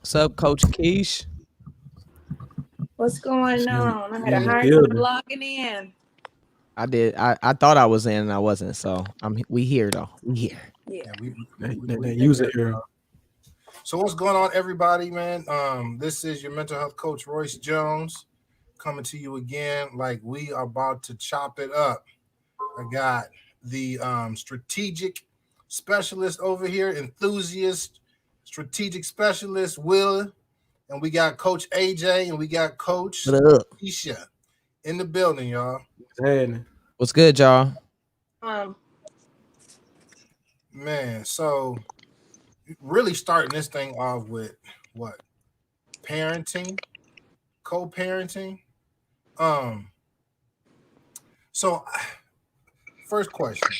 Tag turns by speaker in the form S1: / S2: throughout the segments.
S1: What's up, Coach Keish?
S2: What's going
S3: She,
S2: on? I had
S3: she
S2: a
S3: in the
S2: hard time
S3: building.
S2: logging in.
S1: I did. I thought I was in and I wasn't. So we here though. We here.
S2: Yeah.
S4: Yeah,
S3: That
S4: we
S3: user
S4: here.
S3: error.
S4: So what's going on, everybody, man? This is your mental health coach, Royce Jones, coming to you again. Like we are about to chop it up. I got the strategic specialist over here, enthusiast, strategic specialist, Will, and we got Coach AJ, and we got
S1: What
S4: Coach
S1: up?
S4: Keisha in the building, y'all.
S3: What's happening?
S1: What's good, y'all?
S2: Um,
S4: Man, so really starting this thing off with what? Parenting, co-parenting. Um, so first question.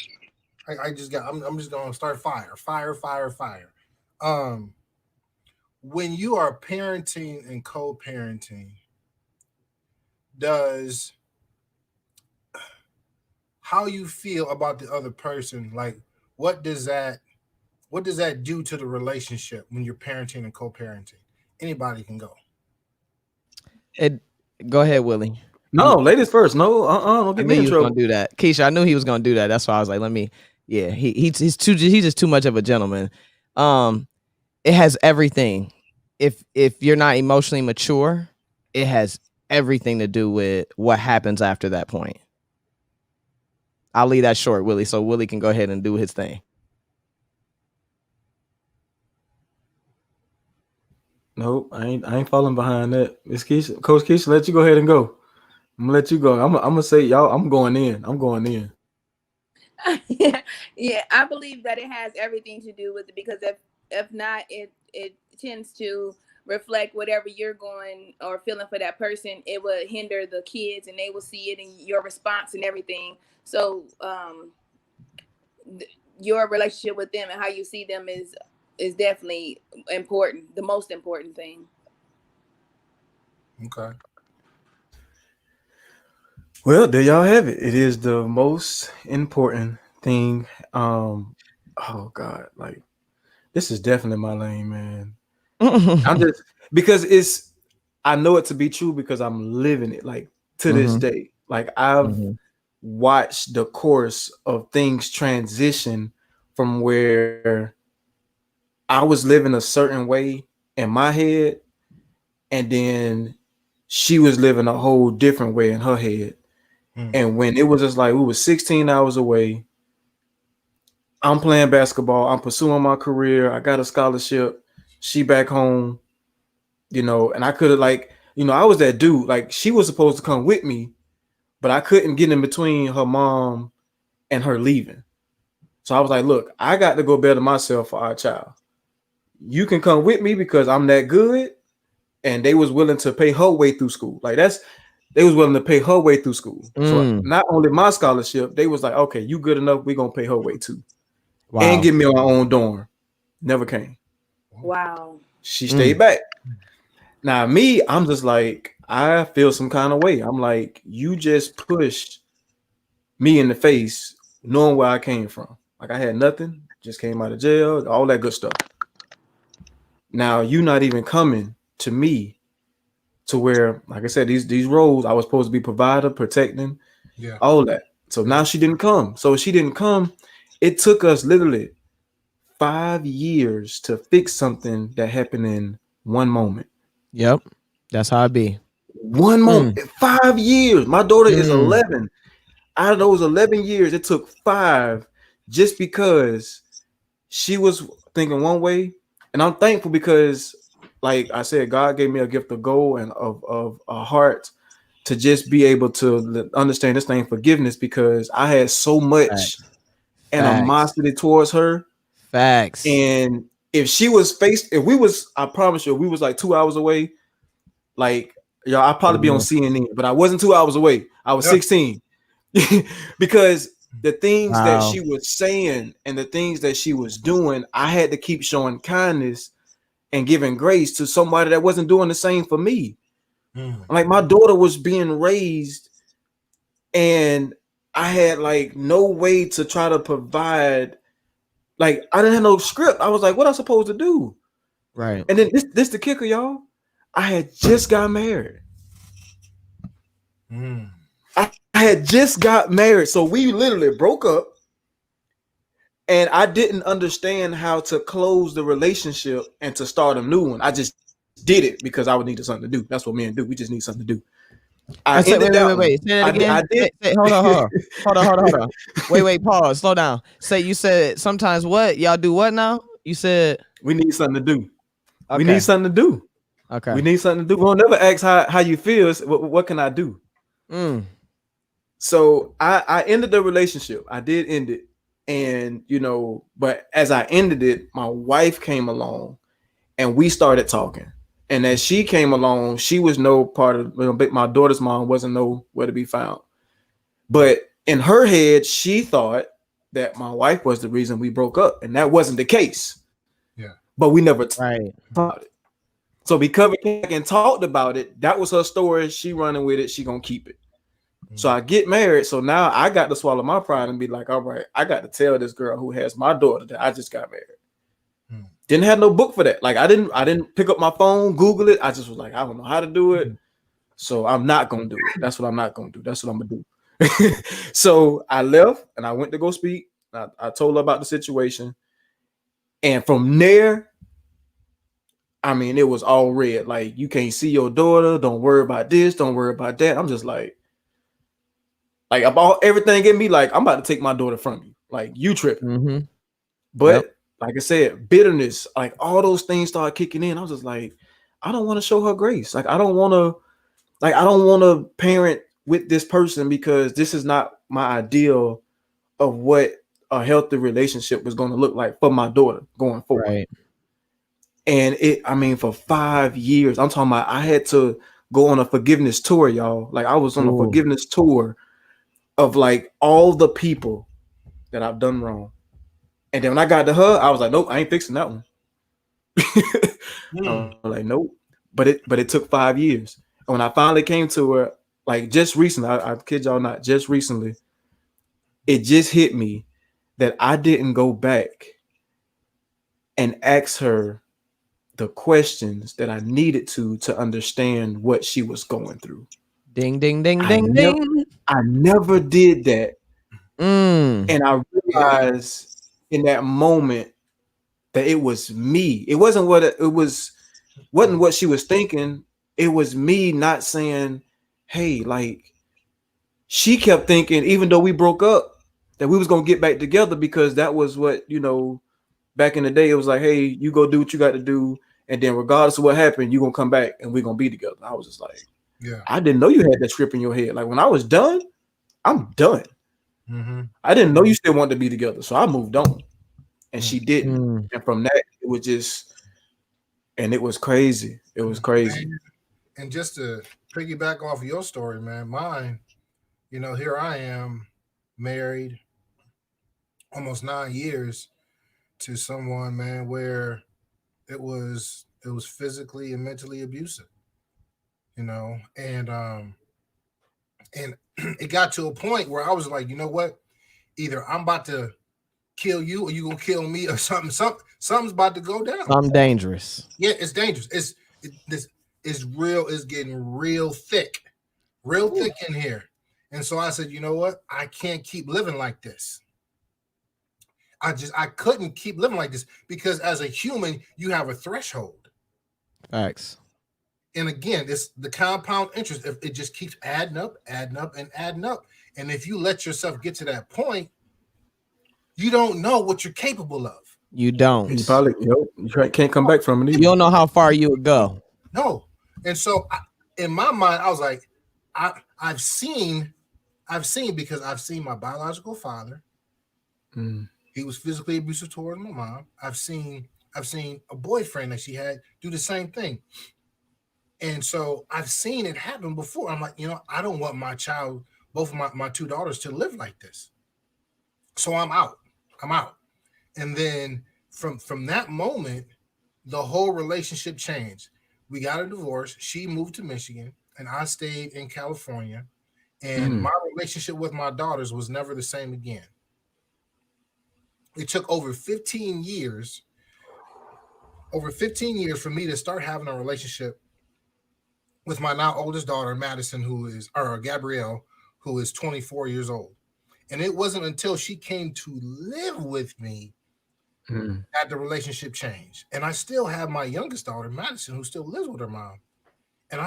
S4: I just got I'm just gonna start fire. Um, when you are parenting and co-parenting, does how you feel about the other person, like what does that what does that do to the relationship when you're parenting and co-parenting? Anybody can go.
S1: It. Go ahead, Willie.
S3: No, ladies first. No, don't
S1: I
S3: get
S1: knew
S3: me in
S1: he was gonna
S3: trouble.
S1: do that. Keisha, I knew he was gonna do that. That's why I was like, let me. Yeah, he's just too much of a gentleman. Um, it has everything. If you're not emotionally mature, it has everything to do with what happens after that point. I'll leave that short, Willie, so Willie can go ahead and do his thing.
S3: Nope, I ain't falling behind that. Miss Keisha, Coach Keisha, let you go ahead and go. I'm gonna let you go. I'm gonna say y'all. I'm going in. I'm going in.
S2: yeah, yeah, I believe that it has everything to do with it because if not, it tends to reflect whatever you're going or feeling for that person. It will hinder the kids, and they will see it in your response and everything. So, your relationship with them and how you see them is definitely important. The most important thing.
S4: Okay.
S3: Well, there y'all have it. It is the most important thing. Oh God, like this is definitely my lane, man. I'm
S1: hmm
S3: just because it's I know it to be true because I'm living it like to this day. Like I've
S1: hmm
S3: watched the course of things transition from where I was living a certain way in my head, and then she was living a whole different way in her head.
S4: Hmm.
S3: And when it was just like we were 16 hours away, I'm playing basketball, I'm pursuing my career, I got a scholarship, she back home, and I could have I was that dude. Like she was supposed to come with me, but I couldn't get in between her mom and her leaving. So I was like, look, I got to go better myself for our child. You can come with me because I'm that good. And they was willing to pay her way through school. They was willing to pay her way through school. So
S1: Mm.
S3: not only my scholarship, they was like, okay, you good enough, we gonna pay her way too. And
S1: Wow.
S3: give me our own dorm. Never came.
S2: Wow.
S3: She stayed
S1: Mm.
S3: back. Now me, I'm just like, I feel some kind of way. I'm like, you just pushed me in the face, knowing where I came from. Like I had nothing, just came out of jail, all that good stuff. Now you not even coming to me to where, like I said, these roles I was supposed to be provider, protecting,
S4: Yeah.
S3: all that. So
S4: Yeah.
S3: now she didn't come. So she didn't come. It took us literally 5 years to fix something that happened in one moment.
S1: Yep. That's how I be.
S3: One moment,
S1: Mm.
S3: 5 years. My daughter is
S1: Mm.
S3: 11. Out of those 11 years, it took five just because she was thinking one way. And I'm thankful because, like I said, God gave me a gift of gold and of a heart to just be able to understand this thing forgiveness because I had so much
S1: Facts. Facts.
S3: animosity towards her.
S1: Facts.
S3: And if we was, I promise you, if we was like 2 hours away, like, I'd probably be on
S1: Mhm.
S3: CNN, but I wasn't 2 hours away. I was
S4: Yeah.
S3: 16 because the things that
S1: Wow.
S3: she was saying and the things that she was doing, I had to keep showing kindness and giving grace to somebody that wasn't doing the same for me.
S4: Hmm.
S3: Like my daughter was being raised and I had like no way to try to provide. Like I didn't have no script. I was like, what am I supposed to do?
S4: Yeah.
S1: Right.
S3: And then this the kicker, y'all. I had just got married.
S4: Mm.
S3: I had just got married. So we literally broke up, and I didn't understand how to close the relationship and to start a new one. I just did it because I would needed something to do. That's what men do. We just need something to do. I
S1: I
S3: ended
S1: said,
S3: that one.
S1: wait. Say that
S3: I
S1: again.
S3: did.
S1: Hold on, hold on. Wait. Pause. Slow down. Say you said sometimes what y'all do what now? You said
S3: We need something to do. We need
S1: okay,
S3: something to do. We
S1: okay.
S3: need something to do. We don't never ask how you feel. What can I do?
S1: Mm,
S3: So I ended the relationship. I did end it. And but as I ended it, my wife came along and we started talking. And as she came along, she was no part of my daughter's mom wasn't nowhere to be found. But in her head, she thought that my wife was the reason we broke up. And that wasn't the case.
S4: Yeah.
S3: But we never talked
S1: right.
S3: about it. So because we came back and talked about it, that was her story. She running with it. She gonna keep it. So I get married. So now I got to swallow my pride and be like, all right, I got to tell this girl who has my daughter that I just got married.
S4: Mm.
S3: Didn't have no book for that. Like I didn't pick up my phone, Google it. I just was like, I don't know how to do it. So I'm not gonna do it. That's what I'm not gonna do. That's what I'm gonna do. So I left and I went to go speak. I told her about the situation. And from there, I mean, it was all red. Like, you can't see your daughter. Don't worry about this. Don't worry about that. I'm just like about everything in me, like, I'm about to take my daughter from you. Like, you tripping.
S1: Mm-hmm. Yep.
S3: But like I said, bitterness, like all those things started kicking in. I was just like, I don't want to show her grace. I don't want to parent with this person because this is not my ideal of what a healthy relationship was going to look like for my daughter going forward.
S1: Right.
S3: And I mean, for 5 years, I'm talking about I had to go on a forgiveness tour, y'all. Like I was on a
S1: Ooh.
S3: forgiveness tour of like all the people that I've done wrong. And then when I got to her, I was like, nope, I ain't fixing that one. I was
S4: Mm.
S3: like, nope. But it took 5 years. And when I finally came to her, like just recently, I kid y'all not, just recently, it just hit me that I didn't go back and ask her the questions that I needed to understand what she was going through.
S1: Ding ding ding
S3: I
S1: ding
S3: never
S1: ding.
S3: I never did that.
S1: Mm.
S3: And I realized in that moment that it was me. It wasn't wasn't what she was thinking. It was me not saying, hey, like she kept thinking, even though we broke up, that we was gonna get back together because that was what, back in the day, it was like, hey, you go do what you got to do, and then regardless of what happened, you're gonna come back and we're gonna be together. I was just like,
S4: Yeah.
S3: I didn't know you had that script in your head. Like when I was done, I'm done.
S4: Mm-hmm.
S3: I didn't know you still wanted to be together. So I moved on. And
S4: Mm.
S3: she didn't.
S1: Mm.
S3: And from that, it was just and it was crazy. It was crazy.
S4: And just to piggyback off your story, man, mine, here I am married almost 9 years to someone, man, where it was physically and mentally abusive, and it got to a point where I was like, you know what? Either I'm about to kill you or you gonna kill me or something. Something's about to go down.
S1: I'm dangerous.
S4: Yeah, it's dangerous. This is real. It's getting real
S1: Ooh.
S4: thick in here. And so I said, you know what? I can't keep living like this. I couldn't keep living like this because as a human, you have a threshold.
S1: Facts.
S4: And again, it's the compound interest. If it just keeps adding up, and adding up. And if you let yourself get to that point, you don't know what you're capable of.
S1: You
S3: You
S1: don't.
S3: probably can't come back from it
S1: You
S3: either.
S1: don't know how far you would go.
S4: No. And so in my mind, I was like, I've seen because I've seen my biological father.
S3: Mm.
S4: He was physically abusive towards my mom. I've seen a boyfriend that she had do the same thing. And so I've seen it happen before. I'm like, I don't want my child, both of my two daughters, to live like this. So I'm out. I'm out. And then from that moment, the whole relationship changed. We got a divorce. She moved to Michigan, and I stayed in California. And
S3: Mm.
S4: my relationship with my daughters was never the same again. It took over 15 years over 15 years for me to start having a relationship with my now oldest daughter, Madison, or Gabrielle, who is 24 years old. And it wasn't until she came to live with me that the relationship changed. And I still have my youngest daughter, Madison, who still lives with her mom. And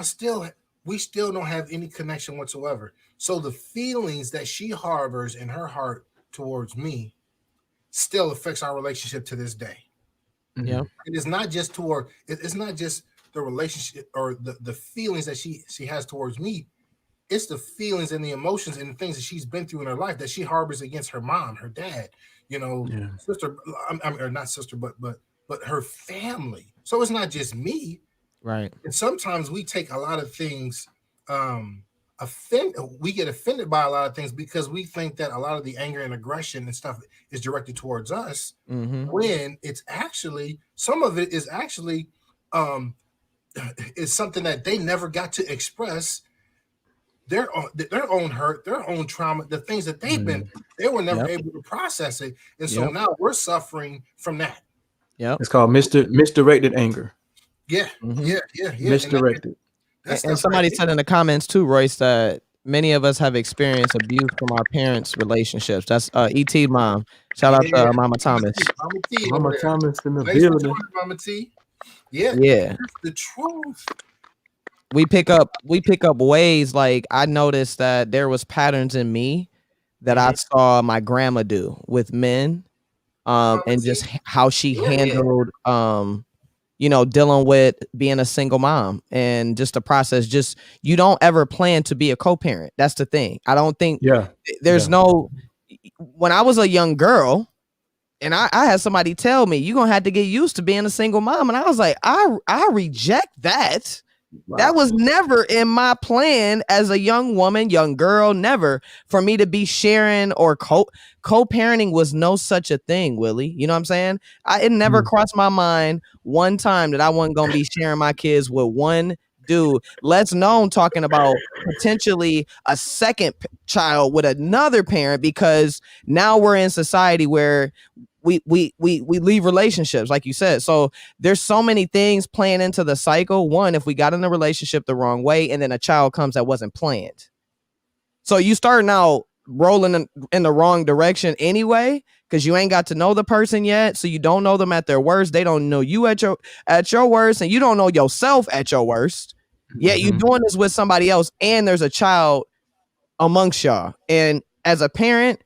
S4: we still don't have any connection whatsoever. So the feelings that she harbors in her heart towards me still affects our relationship to this day.
S1: Yeah.
S4: It is not just it's not just the relationship or the feelings that she has towards me. It's the feelings and the emotions and the things that she's been through in her life that she harbors against her mom, her dad, sister, or not sister, but her family. So it's not just me.
S1: Right.
S4: And sometimes we take a lot of things, we get offended by a lot of things because we think that a lot of the anger and aggression and stuff is directed towards us, when it's actually, some of it is actually is something that they never got to express their own hurt, their own trauma, the things that they've been through. They were never able to process it. And so now we're suffering from that.
S1: Yep.
S3: It's called misdirected anger.
S4: Yeah.
S3: Misdirected.
S1: And somebody said in the comments too, Royce, that many of us have experienced abuse from our parents' relationships. That's ET mom. Shout out to Mama Thomas.
S3: Mama Thomas in the building.
S4: Mama T. Yeah. That's the truth.
S1: We pick up ways, like I noticed that there was patterns in me that I saw my grandma do with men, and just how she handled dealing with being a single mom, and just the process. Just, you don't ever plan to be a co-parent. That's the thing. I don't think there's no, when I was a young girl and I had somebody tell me, you're gonna have to get used to being a single mom, and I was like, I reject that. Wow. That was never in my plan as a young woman, young girl, never for me to be sharing or co-parenting was no such a thing, Willie. You know what I'm saying? It never crossed my mind one time that I wasn't going to be sharing my kids with one dude, let's known talking about potentially a second child with another parent, because now we're in society where we leave relationships, like you said. So there's so many things playing into the cycle. One, if we got in a relationship the wrong way, and then a child comes that wasn't planned. So you start now rolling in the wrong direction anyway, because you ain't got to know the person yet. So you don't know them at their worst. They don't know you at your worst, and you don't know yourself at your worst. Yet you doing this with somebody else, and there's a child amongst y'all. And as a parent,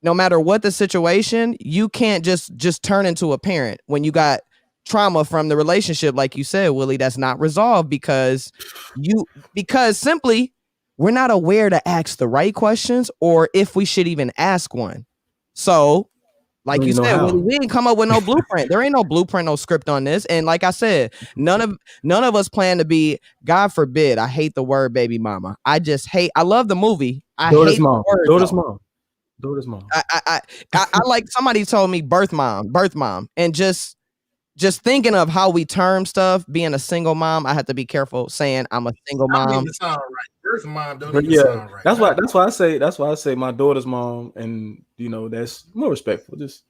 S1: no matter what the situation, you can't just turn into a parent when you got trauma from the relationship, like you said, Willie, that's not resolved because simply we're not aware to ask the right questions, or if we should even ask one. So, like you said, Willie, we didn't come up with no blueprint. There ain't no blueprint, no script on this. And like I said, none of us plan to be, God forbid, I hate the word baby mama. I love the movie. I hate the word.
S3: Daughter's mom.
S1: I like, somebody told me birth mom, and just thinking of how we term stuff, being a single mom, I have to be careful saying I'm a single mom.
S4: Sound right. Birth mom don't even sound right.
S3: That's why I say my daughter's mom, and that's more respectful. Just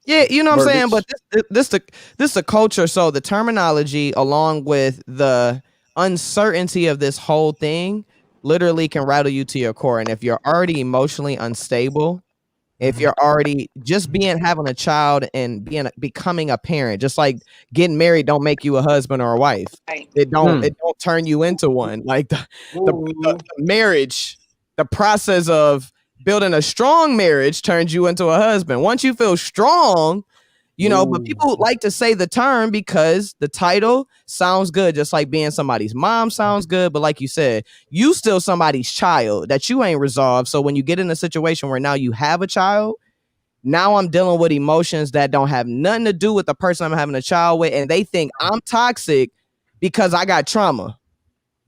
S1: you know what I'm saying. But this the culture. So the terminology, along with the uncertainty of this whole thing, literally can rattle you to your core. And if you're already emotionally unstable, if you're already just having a child and becoming a parent, just like getting married don't make you a husband or a wife. It don't turn you into one. Like the marriage, the process of building a strong marriage turns you into a husband. Once you feel strong, but people like to say the term because the title sounds good, just like being somebody's mom sounds good. But like you said, you still somebody's child that you ain't resolved. So when you get in a situation where now you have a child, now I'm dealing with emotions that don't have nothing to do with the person I'm having a child with. And they think I'm toxic because I got trauma.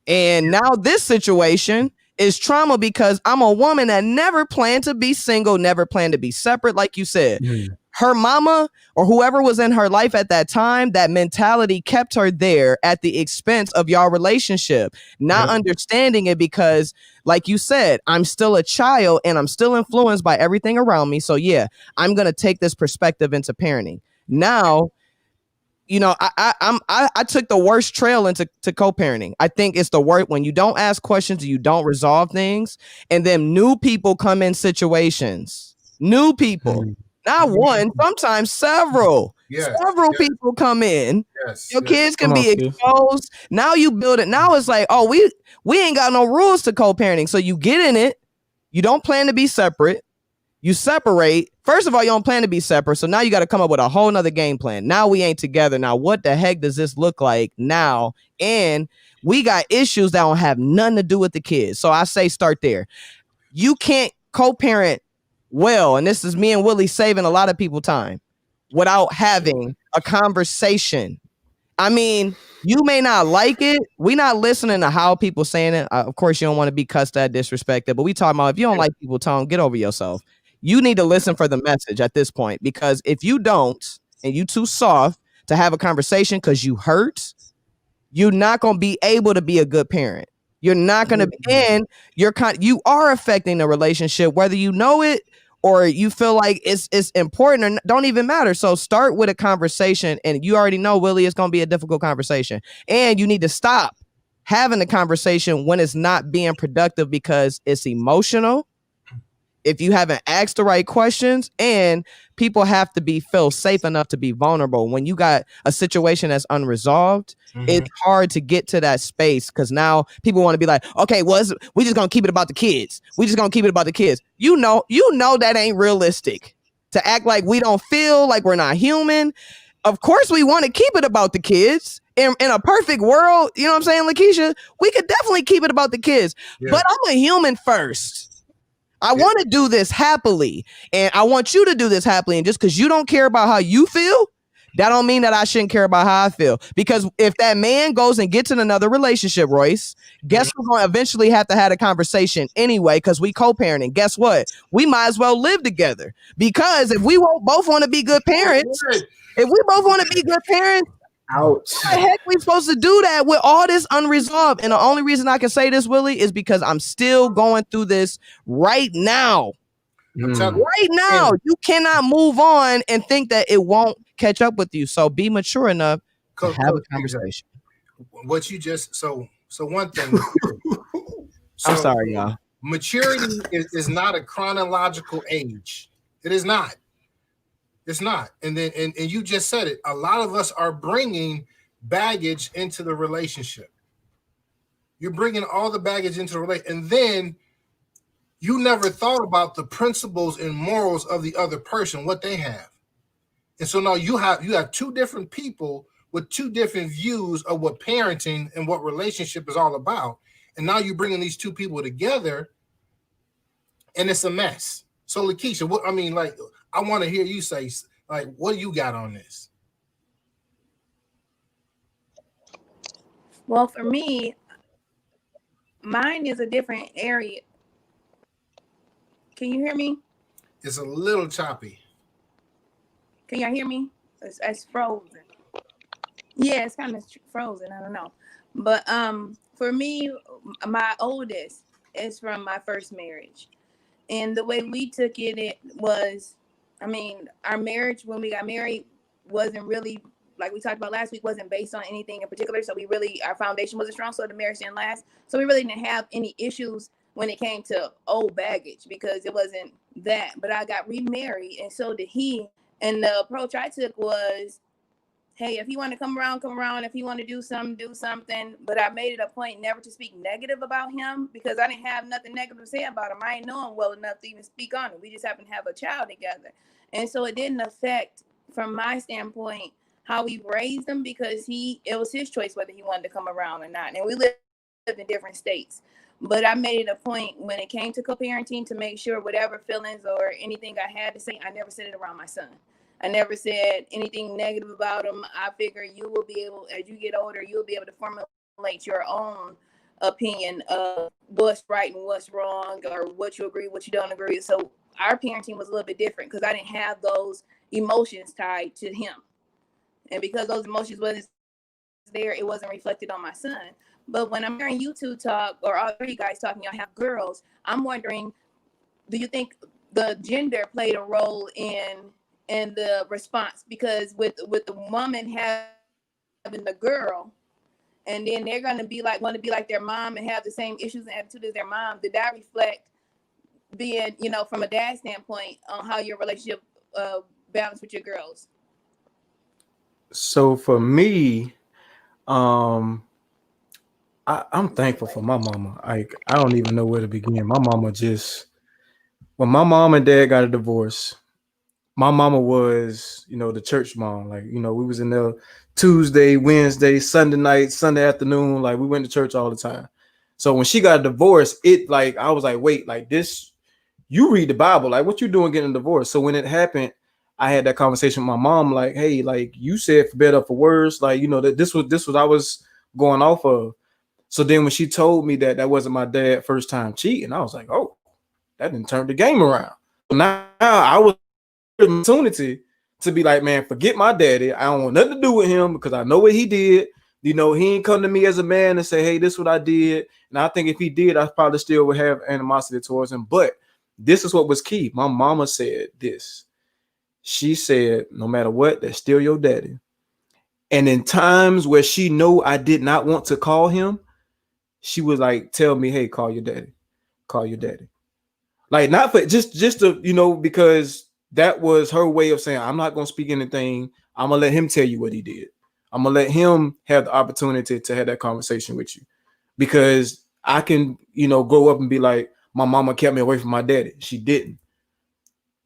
S1: And now this situation is trauma because I'm a woman that never planned to be single, never planned to be separate. Like you said, her mama or whoever was in her life at that time, that mentality kept her there at the expense of y'all relationship, not understanding it because, like you said, I'm still a child and I'm still influenced by everything around me. So yeah, I'm going to take this perspective into parenting. Now, you know, I took the worst trail into co-parenting. I think it's the worst when you don't ask questions, you don't resolve things, and then new people come in situations. New people, not one, sometimes several.
S4: Yes,
S1: Several
S4: yes,
S1: people come in.
S4: yes,
S1: Your
S4: yes.
S1: kids
S3: Come
S1: can
S3: on,
S1: be
S3: Steve.
S1: exposed. Now you build it. Now it's like, oh, we ain't got no rules to co-parenting. So you get in it. You don't plan to be separate. You separate. First of all, you don't plan to be separate. So now you got to come up with a whole nother game plan. Now we ain't together. Now, what the heck does this look like now? And we got issues that don't have nothing to do with the kids. So I say start there. You can't co-parent well, and this is me and Willie saving a lot of people time without having a conversation. I mean, you may not like it. We not listening to how people saying it. Of course, you don't want to be cussed at, disrespected, but we talking about if you don't like people tone, get over yourself. You need to listen for the message at this point, because if you don't and you too soft to have a conversation because you hurt, you're not going to be able to be a good parent. You're not going to be, and you are affecting the relationship, whether you know it or you feel like it's important or don't even matter. So start with a conversation, and you already know, Willie, it's going to be a difficult conversation, and you need to stop having the conversation when it's not being productive because it's emotional. If you haven't asked the right questions, and people have to feel safe enough to be vulnerable. When you got a situation that's unresolved, it's hard to get to that space, because now people want to be like, okay, well, we just gonna keep it about the kids. We just gonna keep it about the kids. You know that ain't realistic. To act like we don't feel like we're not human. Of course, we want to keep it about the kids. In a perfect world, you know what I'm saying, Lakeisha? We could definitely keep it about the kids. Yeah. But I'm a human first. I want to do this happily, and I want you to do this happily. And just because you don't care about how you feel, that don't mean that I shouldn't care about how I feel. Because if that man goes and gets in another relationship, Royce, guess we're going to eventually have to have a conversation anyway, because we co-parenting. Guess what? We might as well live together, because if we both want to be good parents,
S3: Ouch.
S1: how the heck we supposed to do that with all this unresolved? And the only reason I can say this, Willie, is because I'm still going through this right now. Right now, you cannot move on and think that it won't catch up with you. So be mature enough to have a conversation.
S4: What you just so one thing.
S1: I'm sorry, y'all.
S4: Maturity is not a chronological age. It is not. It's not. And then and you just said it. A lot of us are bringing baggage into the relationship. You're bringing all the baggage into the relationship, and then you never thought about the principles and morals of the other person, what they have. And so now you have two different people with two different views of what parenting and what relationship is all about. And now you're bringing these two people together, and it's a mess. So Lakeisha, I want to hear you say, like, what do you got on this?
S2: Well, for me, mine is a different area. Can you hear me?
S4: It's a little choppy.
S2: Can y'all hear me? It's frozen. Yeah, it's kind of frozen. I don't know. But for me, my oldest is from my first marriage. And the way we took it was, our marriage when we got married wasn't really, like we talked about last week, wasn't based on anything in particular. So our foundation wasn't strong, so the marriage didn't last. So we really didn't have any issues when it came to old baggage, because it wasn't that. But I got remarried, and so did he. And the approach I took was, hey, if you want to come around, come around. If you want to do something. But I made it a point never to speak negative about him, because I didn't have nothing negative to say about him. I didn't know him well enough to even speak on it. We just happened to have a child together. And so it didn't affect, from my standpoint, how we raised him, because it was his choice whether he wanted to come around or not. And we lived in different states. But I made it a point when it came to co-parenting to make sure whatever feelings or anything I had to say, I never said it around my son. I never said anything negative about him. I figure you will be able, as you get older, you'll be able to formulate your own opinion of what's right and what's wrong, or what you agree, what you don't agree. So our parenting was a little bit different, because I didn't have those emotions tied to him. And because those emotions wasn't there, it wasn't reflected on my son. But when I'm hearing you two talk, or all three guys talking, y'all have girls, I'm wondering, do you think the gender played a role in the response? Because with the woman having having the girl, and then they're gonna be like want to be like their mom and have the same issues and attitude as their mom, did that reflect being, from a dad standpoint on how your relationship balance with your girls?
S3: So for me, um, I'm thankful for my mama. Like I don't even know where to begin. My mama just when my mom and dad got a divorce, my mama was, the church mom. Like, we was in there Tuesday, Wednesday, Sunday night, Sunday afternoon. Like we went to church all the time. So when she got a divorce, it like I was like, wait, like this, you read the Bible, like what you doing getting a divorce? So when it happened, I had that conversation with my mom, like, hey, like you said for better for worse, like that this was I was going off of. So then when she told me that wasn't my dad first time cheating, I was like, oh, that didn't turn the game around. So now I was opportunity to be like, man, forget my daddy. I don't want nothing to do with him because I know what he did. He ain't come to me as a man and say, hey, this is what I did. And I think if he did, I probably still would have animosity towards him. But this is what was key. My mama said this. She said, no matter what, that's still your daddy. And in times where she know I did not want to call him, she was like, tell me, hey, call your daddy. Call your daddy. Like not for just to, because that was her way of saying, I'm not going to speak anything. I'm going to let him tell you what he did. I'm going to let him have the opportunity to have that conversation with you, because I can, grow up and be like, my mama kept me away from my daddy. She didn't.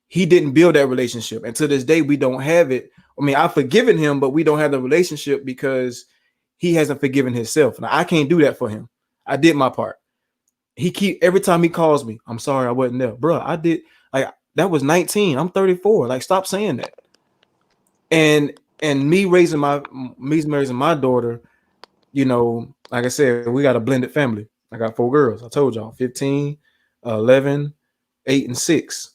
S3: He didn't build that relationship. And to this day, we don't have it. I mean, I've forgiven him, but we don't have the relationship because he hasn't forgiven himself. Now, I can't do that for him. I did my part. Every time he calls me, I'm sorry I wasn't there. Bro, I did, like, that was 19. I'm 34. Like, stop saying that. And me raising my daughter, like I said, we got a blended family. I got 4 girls. I told y'all 15, 11, 8, and 6.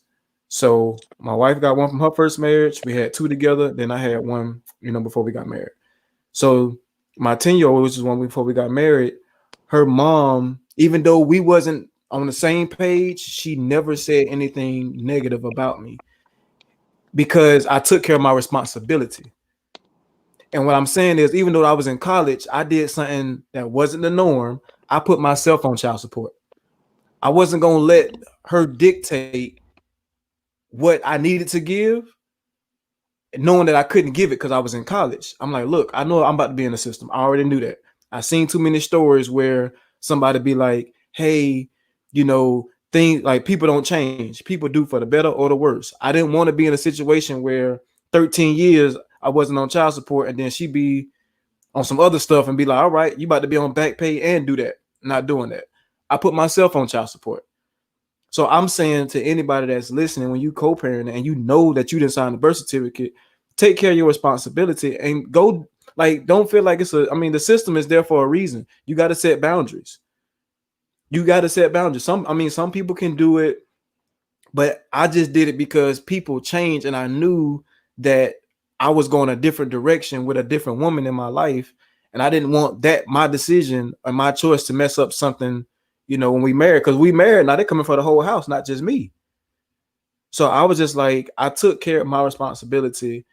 S3: So my wife got one from her first marriage. We had 2 together. Then I had one, before we got married. So my 10-year-old, which is one before we got married, her mom, even though we wasn't on the same page, she never said anything negative about me because I took care of my responsibility. And what I'm saying is, even though I was in college, I did something that wasn't the norm. I put myself on child support. I wasn't going to let her dictate what I needed to give, knowing that I couldn't give it because I was in college. I'm like, look, I know I'm about to be in the system. I already knew that. I've seen too many stories where somebody be like, hey, things like people don't change. People do for the better or the worse. I didn't want to be in a situation where 13 years I wasn't on child support and then she be on some other stuff and be like, all right, you about to be on back pay and do that. Not doing that. I put myself on child support. So I'm saying to anybody that's listening, when you co-parent and you know that you didn't sign the birth certificate, take care of your responsibility and go, like, don't feel like the system is there for a reason. You got to set boundaries. Some people can do it, but I just did it because people change and I knew that I was going a different direction with a different woman in my life. And I didn't want that, my decision or my choice, to mess up something, when we married, because we married. Now they're coming for the whole house, not just me. So I was just like, I took care of my responsibility.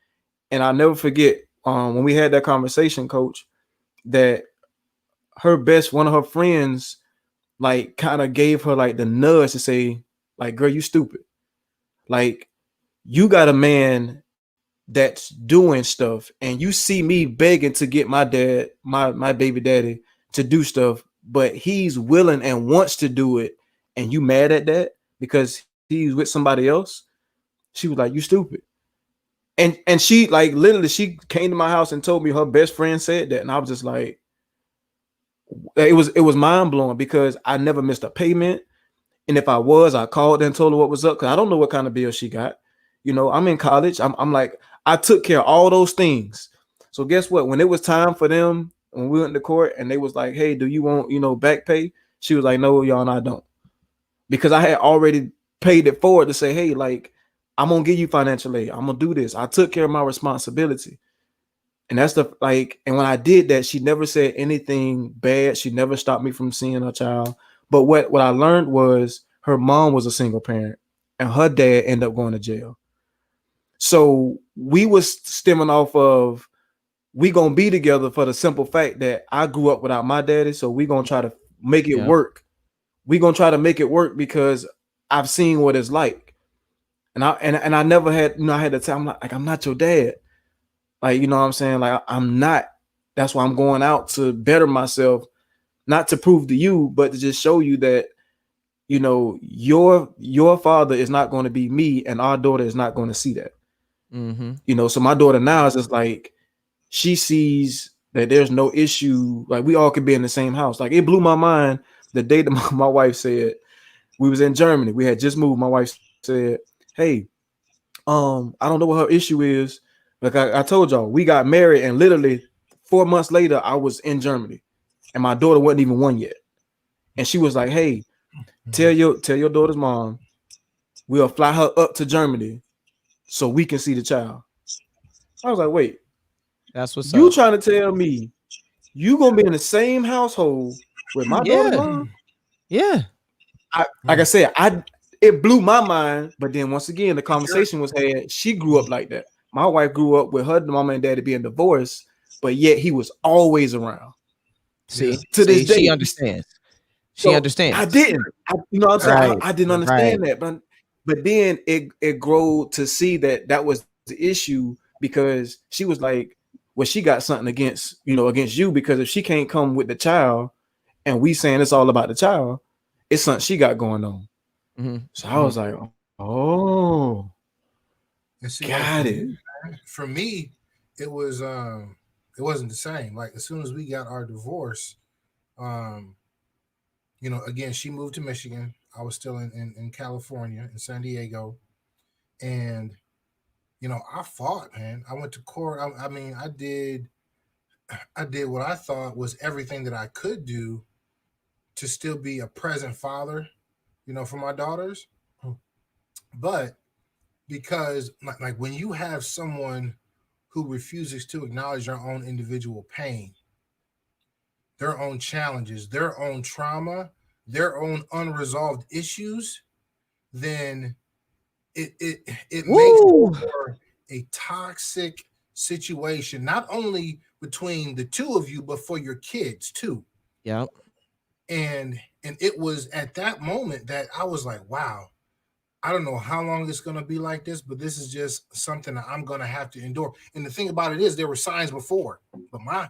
S3: And I'll never forget when we had that conversation, Coach, that one of her friends, like, kind of gave her like the nudge to say, like, girl, you stupid. Like, you got a man that's doing stuff and you see me begging to get my dad, my baby daddy, to do stuff, but he's willing and wants to do it, and you mad at that because he's with somebody else. She was like, you stupid. And she, like, literally, she came to my house and told me her best friend said that. And I was just like, it was mind-blowing because I never missed a payment. And if I was, I called and told her what was up, because I don't know what kind of bill she got. I'm in college. I'm like, I took care of all those things. So guess what? When it was time for them, when we went to court and they was like, hey, do you want, back pay? She was like, no, y'all, and I don't. Because I had already paid it forward to say, hey, like, I'm going to give you financial aid. I'm going to do this. I took care of my responsibility. And that's and when I did that, she never said anything bad. She never stopped me from seeing her child. But what I learned was her mom was a single parent and her dad ended up going to jail. So we was stemming off of we gonna be together for the simple fact that I grew up without my daddy, so we gonna try to make it
S1: Yeah.
S3: work. We gonna try to make it work because I've seen what it's like, and I never had, you know, I had to tell, I'm not your dad, like, you know what I'm saying, like I'm not. That's why I'm going out to better myself, not to prove to you, but to just show you that, you know, your father is not going to be me, and our daughter is not going to see that.
S1: Mm-hmm.
S3: You know, so my daughter now is just like, she sees that there's no issue. Like we all could be in the same house. Like it blew my mind the day that my wife said, we was in Germany. We had just moved. My wife said, "Hey, I don't know what her issue is. Like I told y'all, we got married, and literally 4 months later, I was in Germany, and my daughter wasn't even one yet. And she was like, "Hey, tell your daughter's mom, we'll fly her up to Germany so we can see the child." I was like, "Wait,
S1: That's what's
S3: you
S1: up.
S3: trying to tell me you gonna be in the same household with my daughter's
S1: Yeah.
S3: mom?"
S1: Yeah.
S3: Like I said, it blew my mind. But then once again, the conversation was had. She grew up like that. My wife grew up with her mama and daddy being divorced, but yet he was always around
S1: See,
S3: to this
S1: see, she
S3: day.
S1: understands. She
S3: So I
S1: understands.
S3: didn't. You know what I'm saying?
S1: Right.
S3: I didn't
S1: Right.
S3: understand that, but then it grew to see that that was the issue, because she was like, well, she got something against, you know, against you, because if she can't come with the child, and we saying it's all about the child, it's something she got going on.
S1: Mm-hmm.
S3: So I was like, oh,
S4: And see, like
S3: got it.
S4: for me, it was it wasn't the same. Like as soon as we got our divorce, um, you know, again, she moved to Michigan. I was still in California, in San Diego, and you know, I fought, man. I went to court. I mean, I did what I thought was everything that I could do to still be a present father, you know, for my daughters. But because like when you have someone who refuses to acknowledge their own individual pain, their own challenges, their own trauma, their own unresolved issues, then it makes
S1: Woo.
S4: for a toxic situation, not only between the two of you, but for your kids too.
S1: Yep.
S4: And it was at that moment that I was like, wow, I don't know how long it's going to be like this, but this is just something that I'm going to have to endure. And the thing about it is, there were signs before, but my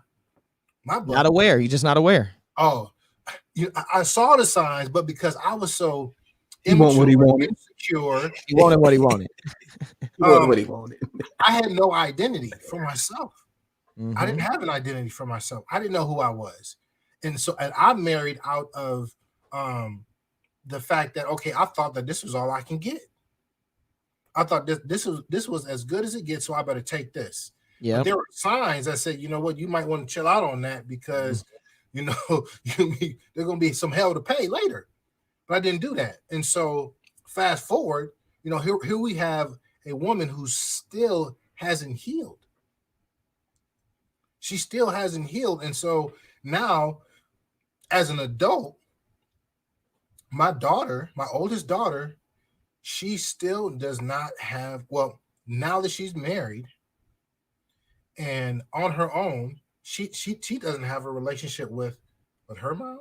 S1: Not
S4: butt.
S1: aware. You're just not aware.
S4: Oh, I saw the signs, but because I was so
S3: He want what
S4: immature,
S3: he wanted.
S4: insecure,
S1: He wanted what he wanted.
S3: He wanted
S4: um,
S3: what he wanted.
S4: I had no identity for myself. I
S1: Mm-hmm.
S4: didn't have an identity for myself. I didn't know who I was, and I married out of um, the fact that okay, I thought that this was all I can get. I thought this was as good as it gets, so I better take this. But
S1: Yep.
S4: there were signs that said, you know what, you might want to chill out on that because you know there's gonna be some hell to pay later. But I didn't do that, and so fast forward, you know, here we have a woman who still hasn't healed. She still hasn't healed, and so now, as an adult, my daughter, my oldest daughter, she still does not have. Well, now that she's married and on her own, she doesn't have a relationship with her mom,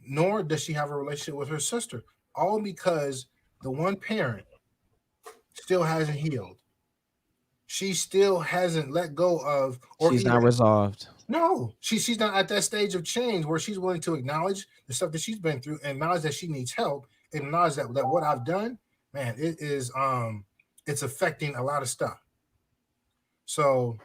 S4: nor does she have a relationship with her sister. All because the one parent still hasn't healed. She still hasn't let go of, or
S1: She's
S4: even
S1: not resolved.
S4: no, she's not at that stage of change where she's willing to acknowledge the stuff that she's been through, acknowledge that she needs help, acknowledge that what I've done, man, it is it's affecting a lot of stuff. So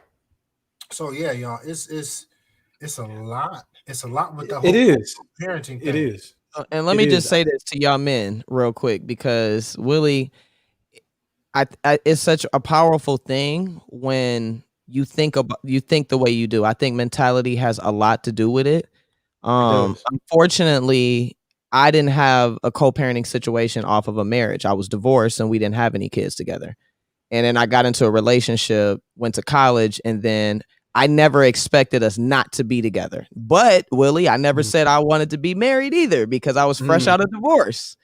S4: yeah, y'all, it's a lot. It's a lot with the
S3: It
S4: whole
S3: is.
S4: parenting
S3: It
S4: thing.
S3: is.
S1: And let
S3: It
S1: me
S3: is.
S1: just say this to y'all men real quick, because Willie, it's such a powerful thing when you think the way you do. I think mentality has a lot to do with it.
S3: It does.
S1: Unfortunately, I didn't have a co-parenting situation off of a marriage. I was divorced and we didn't have any kids together. And then I got into a relationship, went to college, and then I never expected us not to be together. But Willie, I never said I wanted to be married either because I was fresh out of divorce.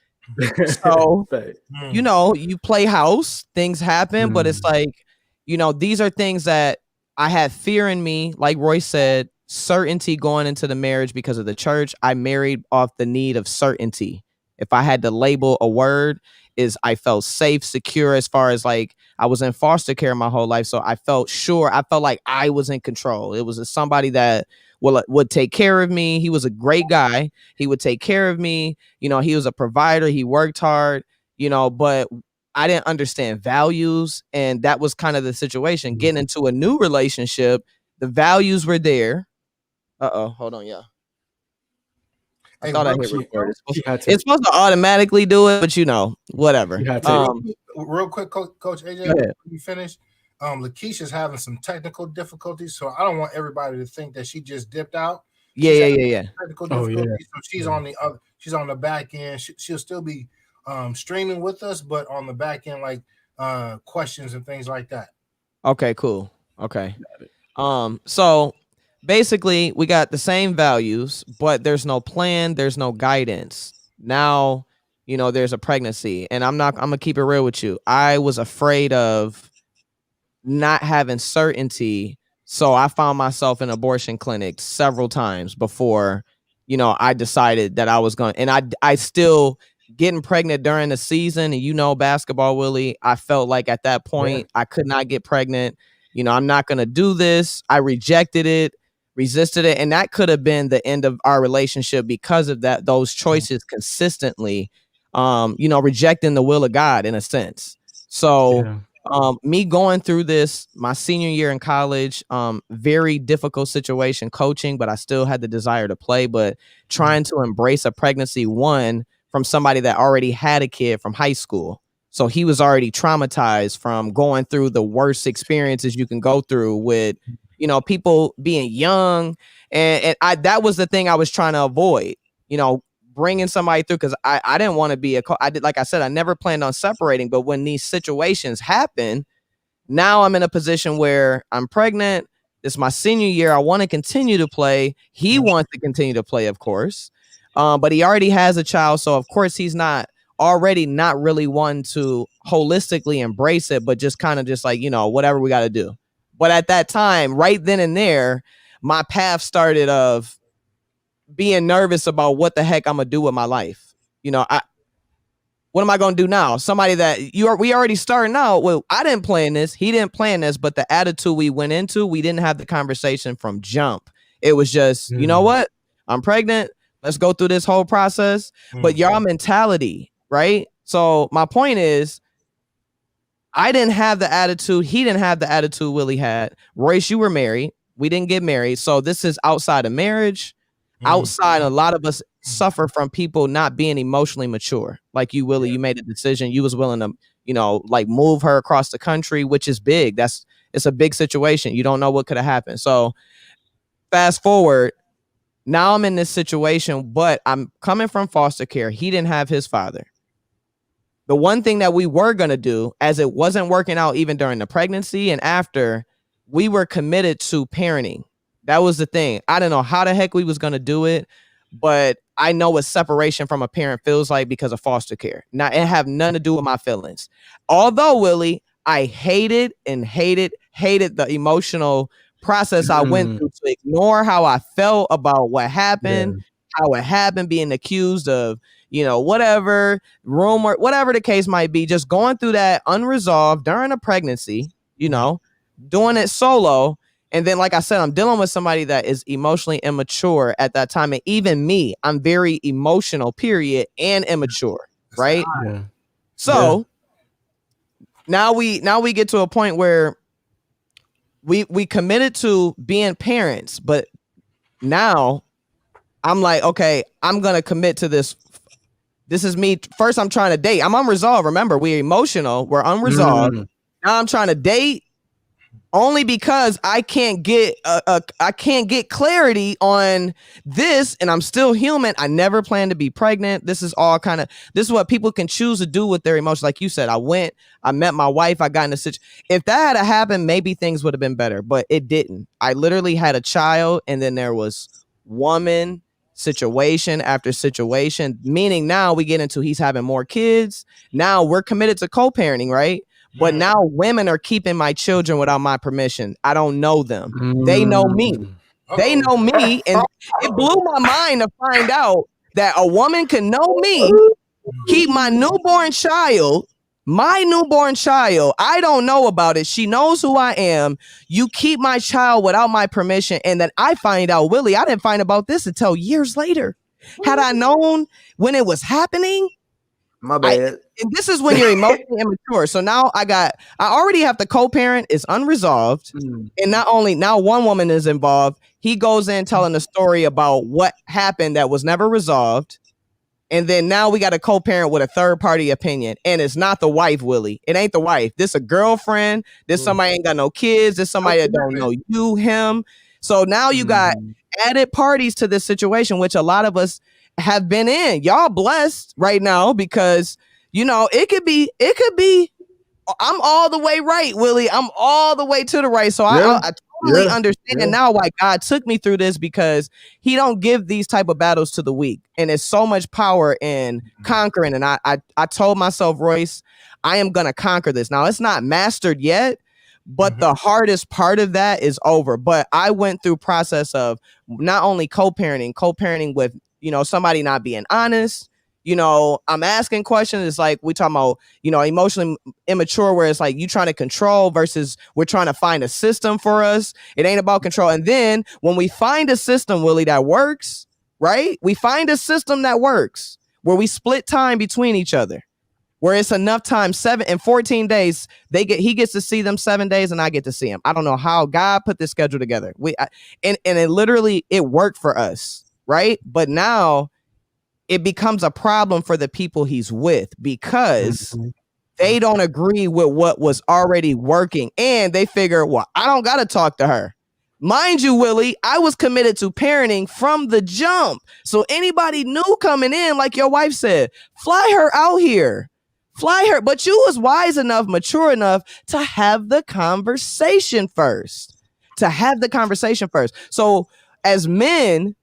S1: So,
S3: Fact.
S1: you know, you play house, things happen, but it's like, you know, these are things that I had fear in me, like Roy said, certainty going into the marriage because of the church. I married off the need of certainty. If I had to label a word, is I felt safe, secure, as far as like I was in foster care my whole life. So I felt sure. I felt like I was in control. It was somebody that would take care of me. He was a great guy. He would take care of me. You know, he was a provider. He worked hard, you know, but I didn't understand values. And that was kind of the situation. Getting into a new relationship, the values were there. Uh-oh, hold on, yeah. I
S4: Hey,
S1: thought I
S4: real
S1: hit
S4: quick,
S1: record.
S3: She had to.
S1: It's supposed to automatically do it, but you know, whatever.
S3: She had to.
S4: real quick, Coach AJ,
S1: Go ahead.
S4: before you finish. Lakeisha's having some technical difficulties, so I don't want everybody to think that she just dipped out.
S1: Yeah,
S4: She's
S1: yeah,
S4: having
S1: yeah, yeah.
S4: technical
S3: Oh, yeah.
S4: difficulties, so she's
S3: Yeah.
S4: on the other. She's on the back end. She'll still be streaming with us, but on the back end, like questions and things like that.
S1: Okay, cool. Okay. So basically we got the same values, but there's no plan, there's no guidance. Now, you know, there's a pregnancy, and I'm gonna keep it real with you. I was afraid of not having certainty. So I found myself in abortion clinics several times before, you know, I decided that I was going, and I still getting pregnant during the season. And, you know, basketball, Willie, I felt like at that
S3: Yeah.
S1: point I could not get pregnant. You know, I'm not going to do this. I rejected it, resisted it. And that could have been the end of our relationship because of that, those choices consistently, you know, rejecting the will of God in a sense. So,
S3: Yeah.
S1: me going through this my senior year in college, very difficult situation coaching, but I still had the desire to play, but trying to embrace a pregnancy, one from somebody that already had a kid from high school. So he was already traumatized from going through the worst experiences you can go through with, you know, people being young. And that was the thing I was trying to avoid, you know, bringing somebody through, because I didn't want to be I did, like I said, I never planned on separating, but when these situations happen, now I'm in a position where I'm pregnant. It's my senior year. I want to continue to play. He wants to continue to play, of course, but he already has a child, so of course he's not already not really one to holistically embrace it, but just kind of just like, you know, whatever we got to do. But at that time, right then and there, my path started of being nervous about what the heck I'm gonna do with my life. You know, what am I gonna do now? Somebody that we already starting out. Well, I didn't plan this, he didn't plan this, but the attitude we went into, we didn't have the conversation from jump. It was just, you know what? I'm pregnant. Let's go through this whole process. But y'all mentality, right? So my point is, I didn't have the attitude. He didn't have the attitude Willie had. Royce, you were married. We didn't get married. So this is outside of marriage. Outside, a lot of us suffer from people not being emotionally mature. Like you, Willie, you made a decision. You was willing to, you know, like move her across the country, which is big. It's a big situation. You don't know what could have happened. So fast forward, now I'm in this situation, but I'm coming from foster care. He didn't have his father. The one thing that we were going to do, as it wasn't working out even during the pregnancy and after, we were committed to parenting. That was the thing. I don't know how the heck we was going to do it, but I know what separation from a parent feels like because of foster care. Now, it have nothing to do with my feelings. Although, Willie, I hated the emotional process I went through to ignore how I felt about what happened, how it happened, being accused of, you know, whatever, rumor, whatever the case might be, just going through that unresolved during a pregnancy, you know, doing it solo. And then, like I said, I'm dealing with somebody that is emotionally immature at that time. And even me, I'm very emotional, period, and immature, right?
S3: Yeah.
S1: So now we get to a point where we committed to being parents, but now I'm like, okay, I'm gonna commit to this. This is me. First, I'm trying to date. I'm unresolved. Remember, we're emotional. We're unresolved. Now I'm trying to date only because I can't get clarity on this, and I'm still human. I never planned to be pregnant. This is what people can choose to do with their emotions. Like you said, I met my wife. I got in a situation. If that had happened, maybe things would have been better, but it didn't. I literally had a child, and then there was woman, situation after situation, meaning now we get into he's having more kids. Now we're committed to co-parenting, right? But now women are keeping my children without my permission. I don't know them. They know me.
S3: Mm.
S1: They know me. And it blew my mind to find out that a woman can know me, keep my newborn child, I don't know about it. She knows who I am. You keep my child without my permission. And then I find out, Willie, I didn't find about this until years later. Had I known when it was happening,
S3: My bad.
S1: and this is when you're emotionally immature. So now I already have the co-parent is unresolved. And not only now one woman is involved, he goes in telling a story about what happened that was never resolved. And then now we got a co-parent with a third party opinion. And it's not the wife, Willie. It ain't the wife. This a girlfriend. This somebody ain't got no kids. This somebody that don't know you, him. So now you got added parties to this situation, which a lot of us have been in. Y'all blessed right now because, it could be, I'm all the way right, Willie. I'm all the way to the right. So I totally understand now why God took me through this, because he don't give these type of battles to the weak. And there's so much power in conquering. And I told myself, Royce, I am going to conquer this. Now it's not mastered yet, but the hardest part of that is over. But I went through process of not only co-parenting with, somebody not being honest. I'm asking questions. It's like we talking about, emotionally immature, where it's like you trying to control versus we're trying to find a system for us. It ain't about control. And then when we find a system, Willie, that works, right? We find a system that works where we split time between each other, where it's enough time, 7 and 14 days. He gets to see them 7 days and I get to see him. I don't know how God put this schedule together. And it literally, it worked for us. Right. But now it becomes a problem for the people he's with because they don't agree with what was already working. And they figure, well, I don't got to talk to her. Mind you, Willie, I was committed to parenting from the jump. So anybody new coming in, like your wife said, fly her out here. Fly her. But you was wise enough, mature enough to have the conversation first. So as men,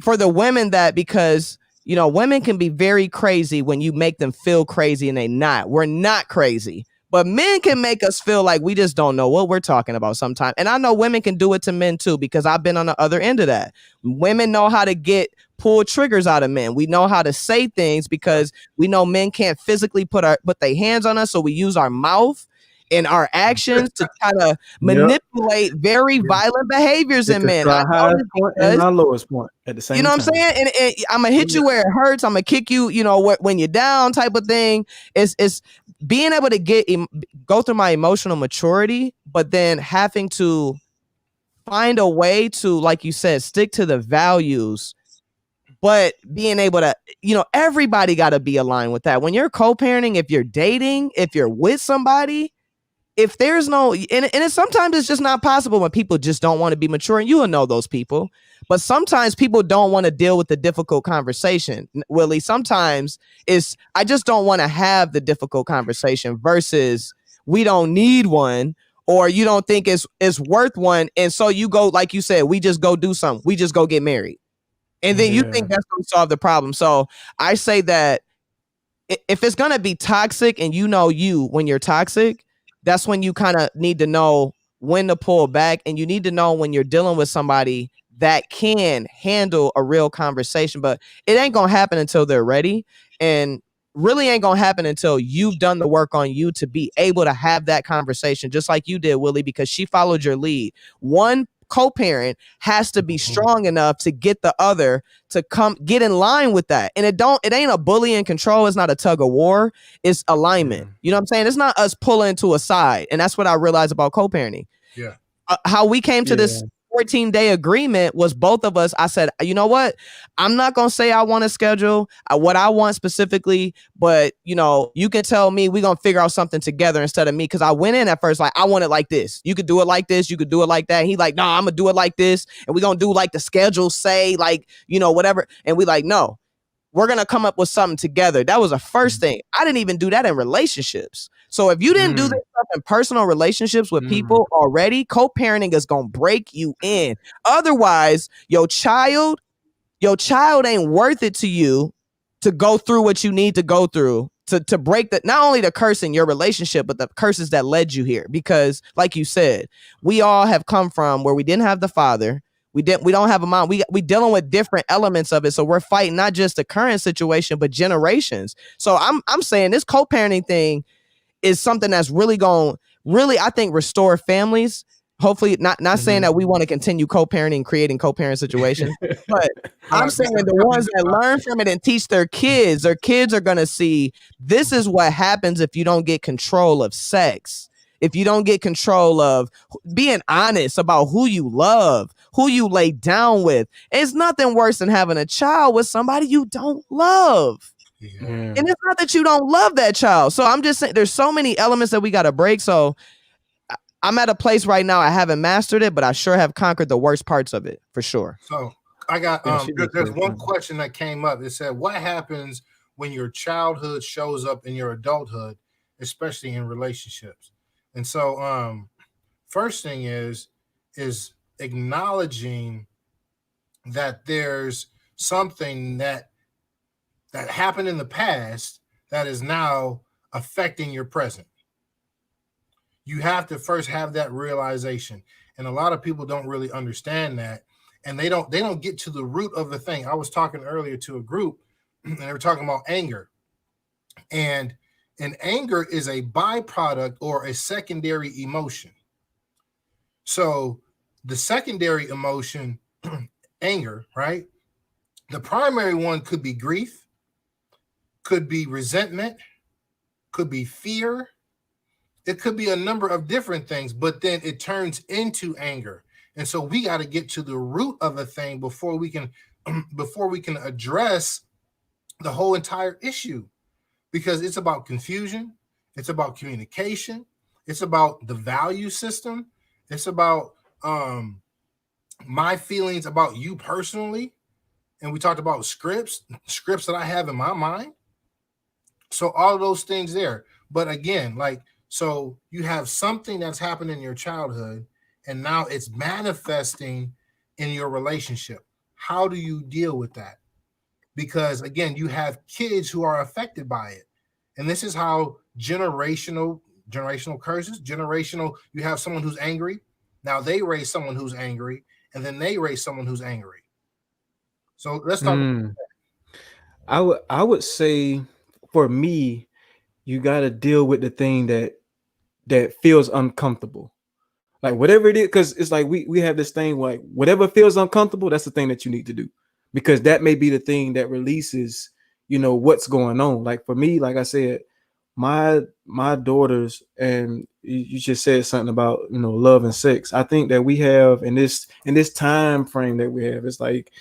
S1: for the women that, because women can be very crazy when you make them feel crazy and we're not crazy, but men can make us feel like we just don't know what we're talking about sometimes. And I know women can do it to men too, because I've been on the other end of that. Women know how to pull triggers out of men. We know how to say things because we know men can't physically put their hands on us. So we use our mouth and our actions to try to manipulate very violent behaviors in men.
S3: Our highest point and our lowest point at the same time.
S1: You know what I'm saying? And I'm gonna hit you where it hurts. I'm gonna kick you, when you're down, type of thing. It's being able to go through my emotional maturity, but then having to find a way to, like you said, stick to the values, but being able to, everybody got to be aligned with that. When you're co-parenting, if you're dating, if you're with somebody, if there's no, and sometimes it's just not possible when people just don't want to be mature, and you will know those people. But sometimes people don't want to deal with the difficult conversation, Willie. Sometimes I just don't want to have the difficult conversation versus we don't need one, or you don't think it's worth one. And so you go, like you said, we just go do something. We just go get married. And then you think that's going to solve the problem. So I say that if it's going to be toxic, and when you're toxic, that's when you kind of need to know when to pull back. And you need to know when you're dealing with somebody that can handle a real conversation. But it ain't going to happen until they're ready. And really ain't going to happen until you've done the work on you to be able to have that conversation, just like you did, Willie, because she followed your lead. One co-parent has to be strong enough to get the other to come get in line with that. And it ain't a bully and control. It's not a tug of war. It's alignment. You know what I'm saying? It's not us pulling to a side. And that's what I realized about co-parenting.
S4: Yeah.
S1: How we came to this 14-day agreement was both of us. I said, you know what? I'm not going to say I want to schedule what I want specifically, but you can tell me we're going to figure out something together instead of me. Cause I went in at first, like, I want it like this. You could do it like this. You could do it like that. And he like, no, I'm gonna do it like this. And we're going to do like the schedule say, like, whatever. And we like, no, we're going to come up with something together. That was the first thing. I didn't even do that in relationships. So if you didn't do this stuff in personal relationships with people already, co-parenting is going to break you in. Otherwise, your child ain't worth it to you to go through what you need to go through to break that, not only the curse in your relationship, but the curses that led you here. Because like you said, we all have come from where we didn't have the father. We don't have a mom. We dealing with different elements of it. So we're fighting not just the current situation, but generations. So I'm saying this co-parenting thing is something that's really going really, I think, restore families. Hopefully, not saying that we want to continue co-parenting, creating co-parent situations, but I'm saying the ones that learn from it and teach their kids are going to see this is what happens if you don't get control of sex. If you don't get control of being honest about who you love, who you lay down with, it's nothing worse than having a child with somebody you don't love.
S4: Yeah.
S1: And it's not that you don't love that child. So I'm just saying there's so many elements that we got to break. So I'm at a place right now. I haven't mastered it, but I sure have conquered the worst parts of it for sure.
S4: So I got there's one question that came up. It said, what happens when your childhood shows up in your adulthood, especially in relationships? And so first thing is acknowledging that there's something that happened in the past that is now affecting your present. You have to first have that realization, and a lot of people don't really understand that, and they don't get to the root of the thing. I was talking earlier to a group, and they were talking about anger, and anger is a byproduct or a secondary emotion. So the secondary emotion, anger, right? The primary one could be grief, could be resentment, could be fear. It could be a number of different things, but then it turns into anger. And so we got to get to the root of a thing before we can address the whole entire issue, because it's about confusion, it's about communication, it's about the value system, it's about my feelings about you personally, and we talked about scripts that I have in my mind. So all of those things there. But again, so you have something that's happened in your childhood, and now it's manifesting in your relationship. How do you deal with that? Because again, you have kids who are affected by it. And this is how generational curses, you have someone who's angry. Now they raise someone who's angry, and then they raise someone who's angry. So let's talk about that.
S3: I would say for me, you got to deal with the thing that feels uncomfortable, like whatever it is, because it's like we have this thing like whatever feels uncomfortable, that's the thing that you need to do, because that may be the thing that releases what's going on. Like for me, like I said, my daughters, and you just said something about love and sex. I think that we have in this time frame that we have, it's like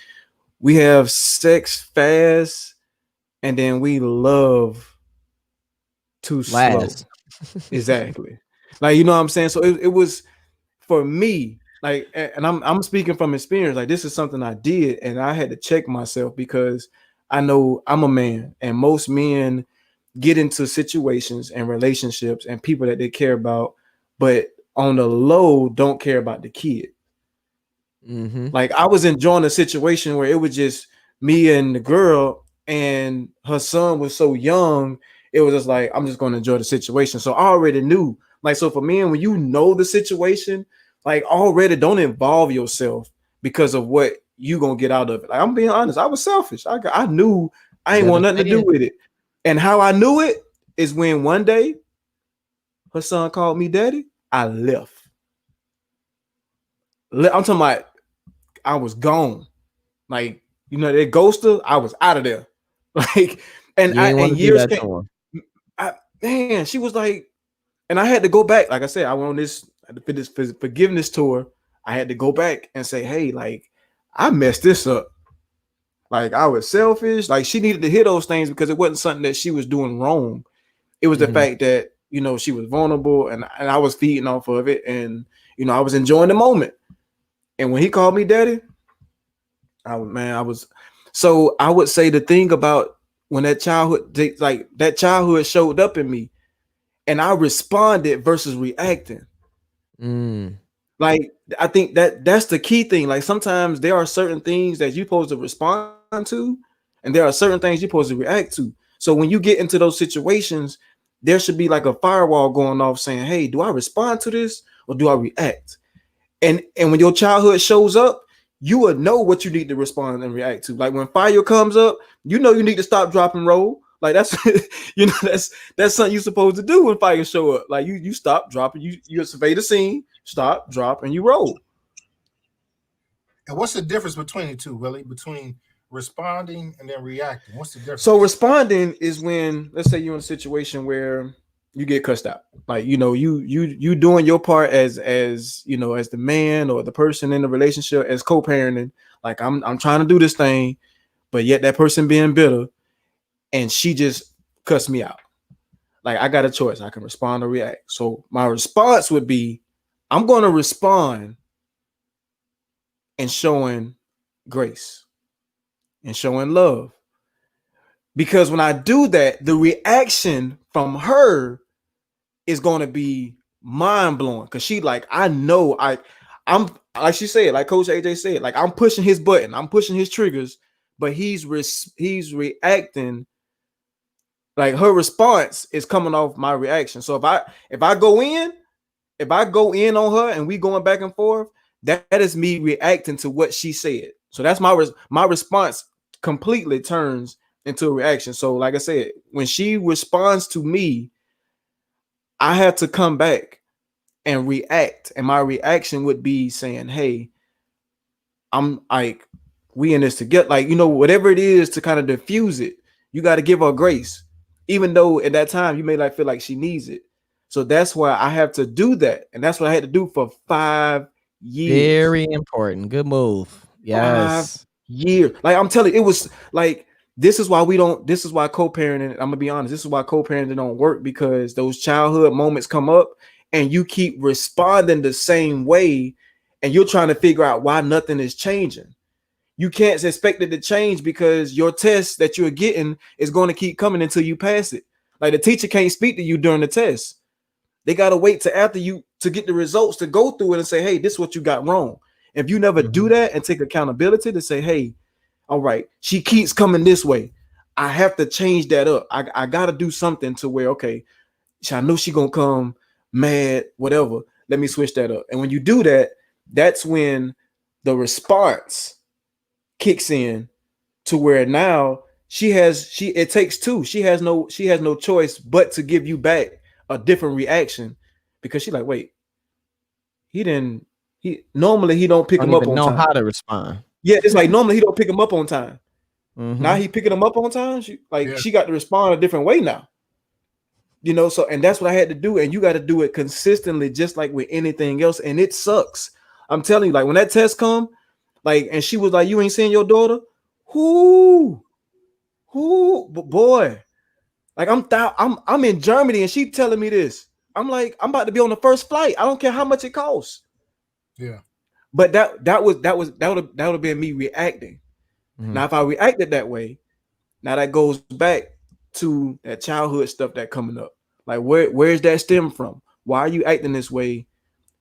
S3: we have sex fast, and then we love too slow. Exactly. Like, you know what I'm saying? So it was for me, like, and I'm speaking from experience, like this is something I did, and I had to check myself, because I know I'm a man, and most men get into situations and relationships and people that they care about, but on the low don't care about the kid. Like I was enjoying a situation where it was just me and the girl, and her son was so young. It was just like, I'm just going to enjoy the situation. So I already knew, like, so for men, when you know the situation, like already don't involve yourself because of what you going to get out of it. Like, I'm being honest. I was selfish. I knew I ain't want nothing to do with it. And how I knew it is when one day her son called me daddy, I left. I'm talking about I was gone. Like, that ghoster, I was out of there. Like, and years came. Man, she was like, and I had to go back. Like I said, I went on this forgiveness tour. I had to go back and say, hey, like, I messed this up. Like, I was selfish. Like, she needed to hear those things, because it wasn't something that she was doing wrong. It was the fact that, she was vulnerable, and I was feeding off of it. And, I was enjoying the moment. And when he called me daddy, I was. So I would say the thing about when that childhood showed up in me, and I responded versus reacting. Like, I think that's the key thing. Like, sometimes there are certain things that you're supposed to respond to, and there are certain things you're supposed to react to. So when you get into those situations, there should be like a firewall going off saying, hey, do I respond to this or do I react? And when your childhood shows up, you will know what you need to respond and react to. Like when fire comes up, you know you need to stop, drop, and roll. Like that's that's something you're supposed to do when fire show up. Like you stop, drop, and you survey the scene, stop, drop, and you roll.
S4: And what's the difference between the two, Willie? Between responding and then reacting? What's the difference?
S3: So responding is when, let's say you're in a situation where you get cussed out. Like, you doing your part as as the man or the person in the relationship, as co-parenting. Like I'm trying to do this thing, but yet that person being bitter and she just cussed me out. Like I got a choice. I can respond or react. So my response would be, I'm going to respond and showing grace and showing love. Because when I do that, the reaction from her is going to be mind blowing. Cause she like, I know I'm like she said, like Coach AJ said, like I'm pushing his button, I'm pushing his triggers, but he's reacting. Like her response is coming off my reaction. So if I go in on her and we going back and forth, that is me reacting to what she said. So that's my response completely turns into a reaction. So like I said, when she responds to me, I have to come back and react. And my reaction would be saying, hey, I'm like, we in this together. Like, whatever it is to kind of diffuse it, you got to give her grace. Even though at that time you may like feel like she needs it. So that's why I have to do that. And that's what I had to do for 5 years.
S1: Very important. Good move.
S3: 5
S1: Yes.
S3: years. Like I'm telling you, it was like, this is why co-parenting, I'm gonna be honest, this is why co-parenting don't work, because those childhood moments come up and you keep responding the same way and you're trying to figure out why nothing is changing. You can't expect it to change because your test that you're getting is going to keep coming until you pass it. Like the teacher can't speak to you during the test. They got to wait to after you to get the results to go through it and say, hey, this is what you got wrong. If you never do that and take accountability to say, hey, all right, she keeps coming this way, I have to change that up. I got to do something to where, okay, I know she going to come mad, whatever. Let me switch that up. And when you do that, that's when the response kicks in to where now it takes two. She has no choice but to give you back a different reaction, because she's like, wait, he normally he don't pick
S1: Don't
S3: him up
S1: even
S3: on
S1: know
S3: time.
S1: how to respond.
S3: Yeah, it's like normally he don't pick him up on time. Now
S1: Mm-hmm.
S3: he picking him up on time. She got to respond a different way now. So and that's what I had to do. And you got to do it consistently, just like with anything else. And it sucks. I'm telling you, like when that test come, like, and she was like, you ain't seeing your daughter? Who, boy, like I'm in Germany and she telling me this. I'm like, I'm about to be on the first flight. I don't care how much it costs.
S4: Yeah.
S3: But that would have been me reacting.
S1: Mm-hmm.
S3: Now, if I reacted that way, now that goes back to that childhood stuff that coming up. Like where's that stem from? Why are you acting this way?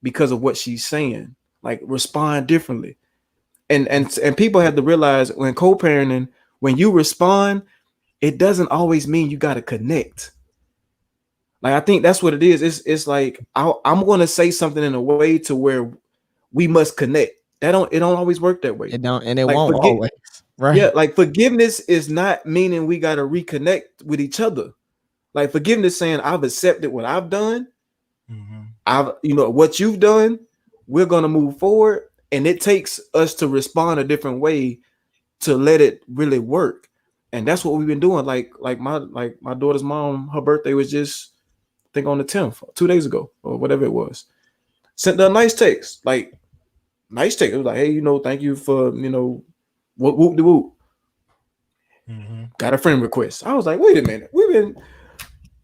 S3: Because of what she's saying. Like respond differently. And people have to realize when co-parenting, when you respond, it doesn't always mean you got to connect. Like I think that's what it is. It's like I'm going to say something in a way to where we must connect. It don't always work that way.
S1: It don't, and it
S3: Like
S1: won't always. Right.
S3: yeah, like forgiveness is not meaning we got to reconnect with each other. Like forgiveness saying I've accepted what I've done. I've what you've done. We're gonna move forward, and it takes us to respond a different way to let it really work. And that's what we've been doing. Like my daughter's mom, her birthday was just I think on the 10th, 2 days ago, or whatever it was. Sent her a nice text, like nice text. It was like, hey, thank you for whoop de whoop. Got a friend request. I was like, wait a minute,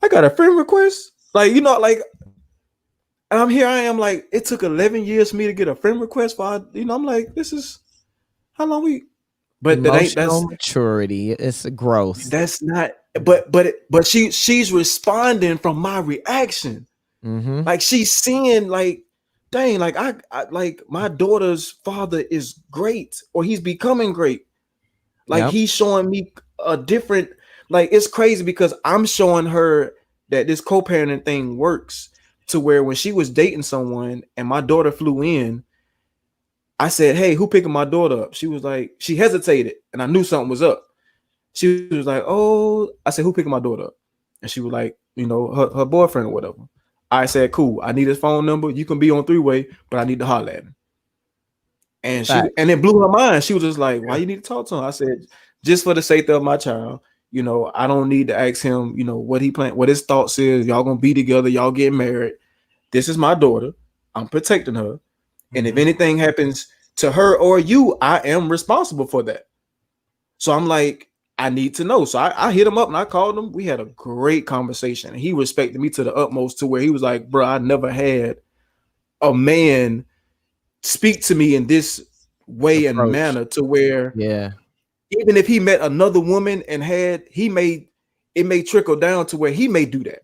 S3: I got a friend request. Like like I'm here. I am like, it took 11 years for me to get a friend request. I'm like, this is how long we. But
S1: Emotional maturity. It's a growth.
S3: that's not. But she's responding from my reaction.
S1: Mm-hmm.
S3: Like she's seeing like, dang, like I like my daughter's father is great, or he's becoming great. Like he's showing me a different. Like it's crazy because I'm showing her that this co-parenting thing works to where when she was dating someone and my daughter flew in, I said, "Hey, who picking my daughter up?" She was like, she hesitated, and I knew something was up. She was like, "Oh," I said, "Who picking my daughter up?" And she was like, her boyfriend or whatever. I said, "Cool. I need his phone number. You can be on three-way, but I need to holler at him." And
S1: Facts.
S3: it blew her mind. She was just like, "Why you need to talk to him?" I said, "Just for the sake of my child. I don't need to ask him, what he plan, what his thoughts is. Y'all gonna be together. Y'all getting married. This is my daughter. I'm protecting her. And if anything happens to her or you, I am responsible for that." So I'm like, I need to know. So I hit him up and I called him. We had a great conversation. He respected me to the utmost to where he was like, "Bro, I never had a man speak to me in this way and
S1: Approach.
S3: manner to where
S1: Yeah.
S3: even if he met another woman and it may trickle down to where he may do that."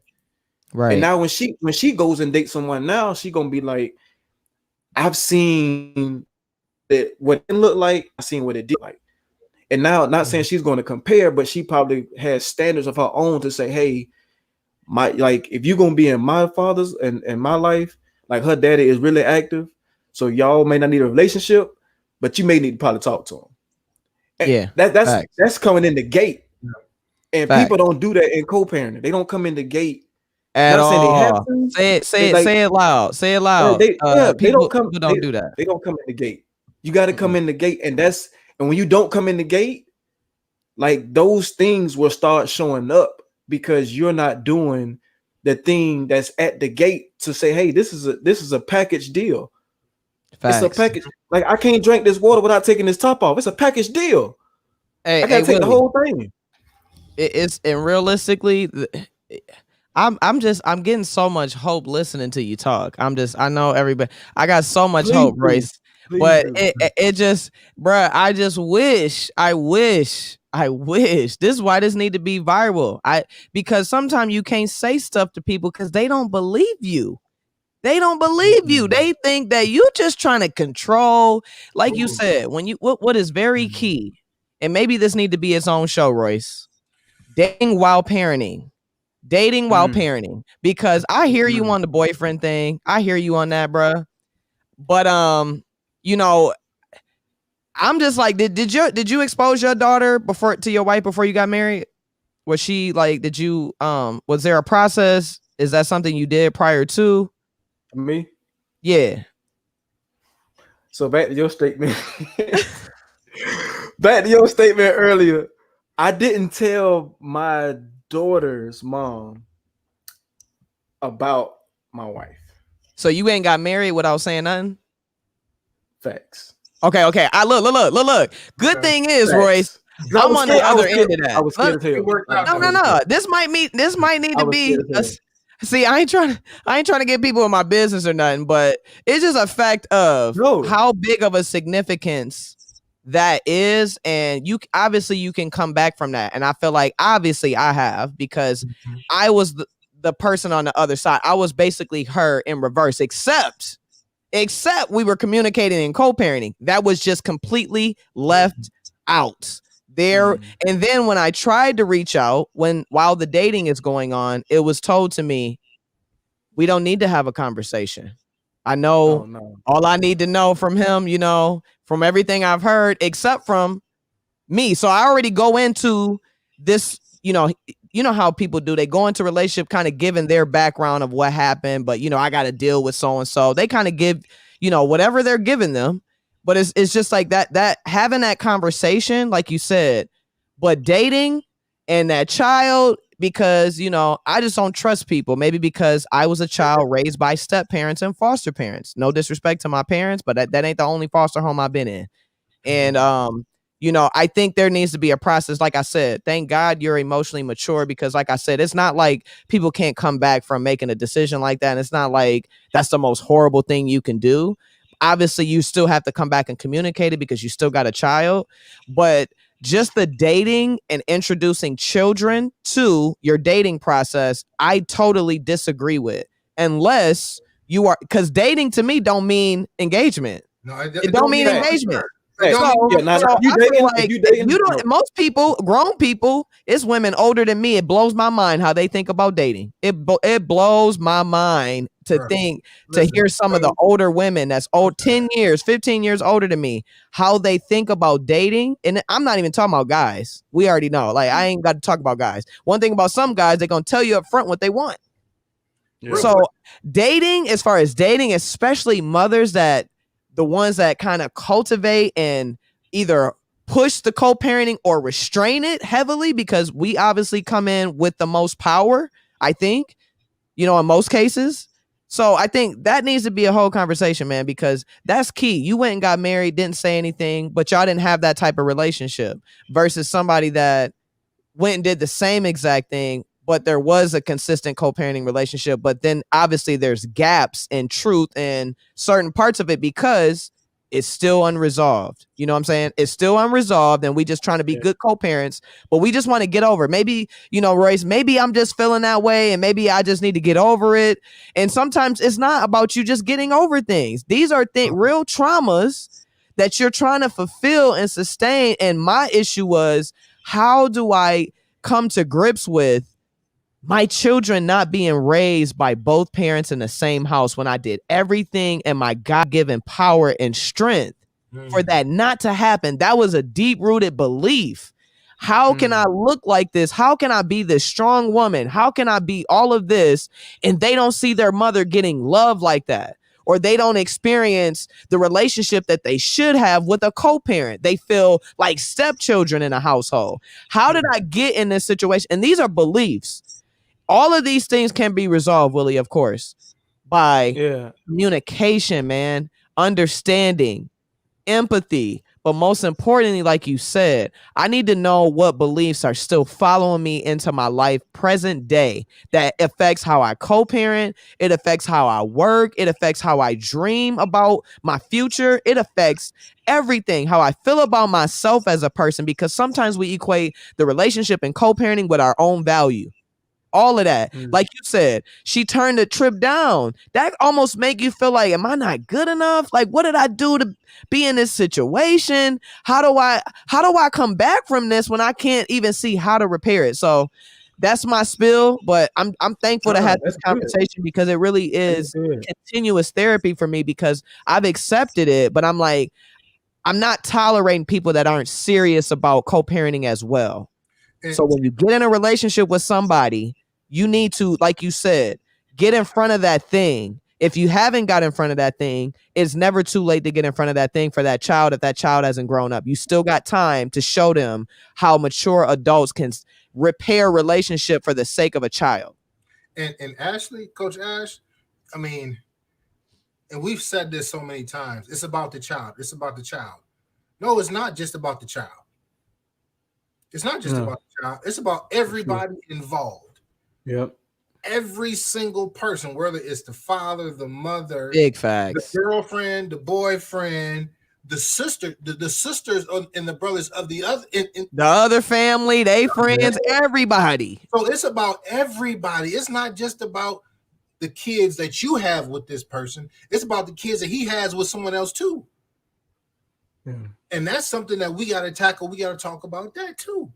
S3: And
S1: Right.
S3: now when she goes and dates someone now, she gonna be like, "I've seen that what it looked like, I've seen what it did like." And now, not saying she's going to compare, but she probably has standards of her own to say, "Hey, my like if you're gonna be in my father's and my life, like her daddy is really active, so y'all may not need a relationship, but you may need to probably talk to him." And
S1: Yeah.
S3: that's
S1: Facts.
S3: that's coming in the gate, and people
S1: Facts.
S3: don't do that in co-parenting. They don't come in the gate.
S1: At
S3: Not saying they have
S1: all.
S3: to.
S1: Say it,
S3: They
S1: say it,
S3: like
S1: say it loud. Say it
S3: yeah,
S1: loud.
S3: they yeah they don't come
S1: People don't do that.
S3: they don't come in the gate. You got to come
S1: Mm-mm.
S3: in the gate, and when you don't come in the gate, like those things will start showing up because you're not doing the thing that's at the gate to say, "Hey, this is a package deal. It's a
S1: Facts.
S3: package. Like I can't drink this water without taking this top off. It's a package deal.
S1: Hey,
S3: I
S1: hey,
S3: gotta take the
S1: Willie.
S3: whole thing."
S1: It's and realistically, I'm getting so much hope listening to you talk. I know everybody. I got so much
S3: Please
S1: hope,
S3: do.
S1: Royce.
S3: Please
S1: But
S3: do.
S1: it just, bruh, I just wish, I wish. This is why this need to be viral. Because sometimes you can't say stuff to people because they don't believe you. They don't believe you. They think that you just trying to control. Like you said, when you what is very key, and maybe this need to be its own show, Royce. Dating while parenting. Dating while
S3: Mm,
S1: parenting. Because I hear you on the boyfriend thing. I hear you on that, bruh. But you know, I'm just like, did you expose your daughter before to your wife before you got married? Was she like, did you was there a process? Is that something you did prior to?
S3: for me.
S1: Yeah.
S3: So back to your statement. Back to your statement earlier. I didn't tell my daughter's mom about my wife.
S1: So you ain't got married without saying nothing?
S3: Facts.
S1: Okay. I look. Good thing is, Royce,
S3: Facts. 'Cause I
S1: I'm
S3: was
S1: on the
S3: scared. I
S1: other
S3: was scared.
S1: end of
S3: I
S1: that.
S3: was scared as hell.
S4: worked out.
S3: I was
S1: No.
S3: scared.
S1: This might need
S3: I
S1: to
S3: was
S1: be
S3: scared as hell.
S1: see, I ain't trying to get people in my business or nothing, but it's just a fact of
S3: No.
S1: how big of a significance that is, and you obviously you can come back from that. And I feel like obviously I have because I was the person on the other side. I was basically her in reverse, except we were communicating and co-parenting. That was just completely left out there. And then when I tried to reach out while the dating is going on, it was told to me, we don't need to have a conversation. I
S3: Oh
S1: know
S3: no.
S1: all I need to know from him, from everything I've heard, except from me. So I already go into this, how people do. They go into relationship kind of giving their background of what happened, but I got to deal with so and so. They kind of give, whatever they're giving them. But it's just like that having that conversation, like you said, but dating and that child, because I just don't trust people. Maybe because I was a child raised by step parents and foster parents. No disrespect to my parents, but that ain't the only foster home I've been in. And I think there needs to be a process. Like I said, thank God you're emotionally mature because, like I said, it's not like people can't come back from making a decision like that. And it's not like that's the most horrible thing you can do. Obviously, you still have to come back and communicate it because you still got a child. But just the dating and introducing children to your dating process, I totally disagree with. Unless you are, because dating to me don't mean engagement.
S4: No,
S1: It
S4: it
S1: don't
S4: don't
S1: mean
S4: mean
S3: Facts.
S1: engagement.
S4: But
S3: Hey,
S4: don't
S1: So,
S3: yeah, now
S1: so
S3: if you
S1: I feel
S3: dating,
S1: like if you don't, most people, grown people, it's women older than me. It blows my mind how they think about dating. It blows my mind to
S4: Bruh,
S1: think to
S4: listen,
S1: hear some of the older women that's old, 10 years, 15 years older than me, how they think about dating. And I'm not even talking about guys. We already know. Like I ain't got to talk about guys. One thing about some guys, they're gonna tell you up front what they want.
S3: yeah,
S4: real
S1: So
S4: quick.
S1: dating, as far as dating, especially mothers that the ones that kind of cultivate and either push the co-parenting or restrain it heavily, because we obviously come in with the most power, I think, in most cases. So I think that needs to be a whole conversation, man, because that's key. You went and got married, didn't say anything, but y'all didn't have that type of relationship versus somebody that went and did the same exact thing, but there was a consistent co-parenting relationship. But then obviously there's gaps in truth in certain parts of it because it's still unresolved. You know what I'm saying? It's still unresolved, and we just trying to be
S3: yeah,
S1: good co-parents, but we just want to get over. Maybe, Royce, maybe I'm just feeling that way, and maybe I just need to get over it. And sometimes it's not about you just getting over things. These are real traumas that you're trying to fulfill and sustain. And my issue was, how do I come to grips with my children not being raised by both parents in the same house when I did everything in my God-given power and strength for that not to happen? That was a deep-rooted belief. How can I look like this? How can I be this strong woman? How can I be all of this? And they don't see their mother getting love like that, or they don't experience the relationship that they should have with a co-parent. They feel like stepchildren in a household. How did I get in this situation? And these are beliefs. All of these things can be resolved, Willie, of course, by
S3: yeah.
S1: communication, man, understanding, empathy. But most importantly, like you said, I need to know what beliefs are still following me into my life present day that affects how I co-parent. It affects how I work. It affects how I dream about my future. It affects everything, how I feel about myself as a person, because sometimes we equate the relationship and co-parenting with our own value. All of that. Like you said, she turned the trip down. That almost make you feel like, am I not good enough? Like, what did I do to be in this situation? How do I come back from this when I can't even see how to repair it? So that's my spill, but I'm thankful to
S3: Nah,
S1: have this
S3: that's good.
S1: conversation because it really
S3: That's
S1: is
S3: good.
S1: continuous therapy for me, because I've accepted it, but I'm like, I'm not tolerating people that aren't serious about co-parenting as well.
S4: And,
S1: So when you get in a relationship with somebody, you need to, like you said, get in front of that thing. If you haven't got in front of that thing, it's never too late to get in front of that thing for that child if that child hasn't grown up. You still got time to show them how mature adults can repair relationship for the sake of a child.
S4: and Ashley, Coach Ash, I mean, and we've said this so many times. It's about the child. It's about the child. No, it's not just about the child. It's not just
S3: No,
S4: about the child. It's about
S3: for sure.
S4: everybody involved.
S3: Yep.
S4: Every single person, whether it's the father, the mother,
S1: Big
S4: the
S1: facts.
S4: girlfriend, the boyfriend, the sister, the sisters and the brothers of the other.
S1: The other family, they
S3: Yeah.
S1: friends, everybody.
S4: So it's about everybody. It's not just about the kids that you have with this person. It's about the kids that he has with someone else too.
S3: Yeah.
S4: And that's something that we got to tackle. We got to talk about that too,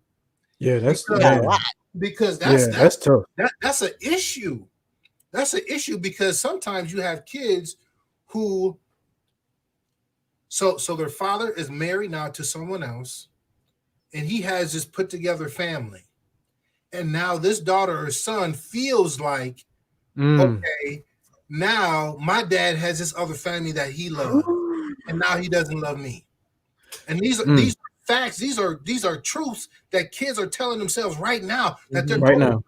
S3: Yeah. That's
S1: We got
S4: because
S1: a lot.
S3: man.
S4: because
S3: Yeah. That's tough.
S4: that's an issue. That's an issue because sometimes you have kids who so their father is married now to someone else, and he has this put together family, and now this daughter or son feels like,
S3: Mm.
S4: okay, now my dad has this other family that he loved, and now he doesn't love me. And
S3: Mm.
S4: these are facts. These are truths that kids are telling themselves right now that they're
S1: Mm-hmm.
S3: Right
S4: going.
S3: now.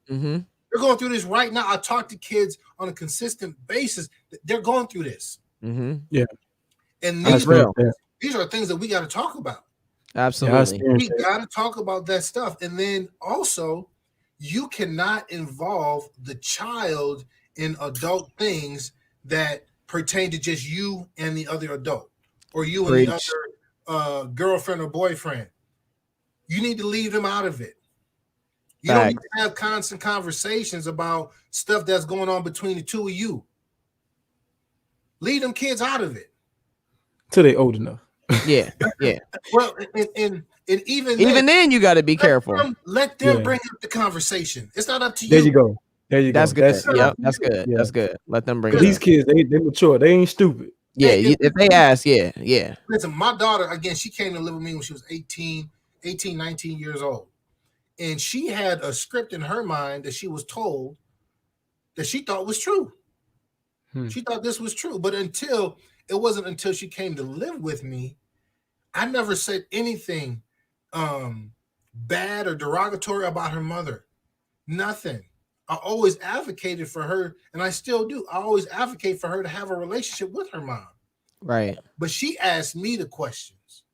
S1: Mm-hmm.
S4: They're going through this right now. I talk to kids on a consistent basis. They're going through this,
S1: Mm-hmm.
S3: Yeah.
S4: and
S3: I
S1: That's
S3: experienced
S1: real.
S3: that.
S4: these are things that we got to talk about.
S3: Yeah. I
S1: Absolutely.
S3: experienced
S4: We
S3: that.
S4: got to talk about that stuff, and then also, you cannot involve the child in adult things that pertain to just you and the other adult, or you and the
S1: Preach.
S4: other girlfriend or boyfriend. You need to leave them out of it. You don't need
S1: Facts.
S4: to have constant conversations about stuff that's going on between the two of you. Leave them kids out of it.
S3: Till they old enough.
S1: Yeah, yeah.
S4: Well, and
S1: Even then, you got to be
S4: let
S1: careful.
S4: let them
S3: Yeah.
S4: bring up the conversation. It's not up to
S3: There you
S4: you.
S3: go. There you
S1: That's
S3: go.
S1: good.
S3: That's
S4: It's not up
S1: Yep,
S4: to
S1: that's
S4: you.
S1: good.
S3: yeah.
S1: That's good. Let them bring
S3: Cause
S1: it
S4: Because
S3: these
S1: up.
S3: kids, they mature. They ain't stupid.
S1: Yeah, if they ask, yeah, yeah.
S4: listen, my daughter, again, she came to live with me when she was 18, 19 years old. And she had a script in her mind that she was told that she thought was true.
S3: Hmm.
S4: She thought this was true. But it wasn't until she came to live with me, I never said anything um, bad or derogatory about her mother. Nothing. I always advocated for her, and I still do. I always advocate for her to have a relationship with her mom.
S1: Right.
S4: But she asked me the questions.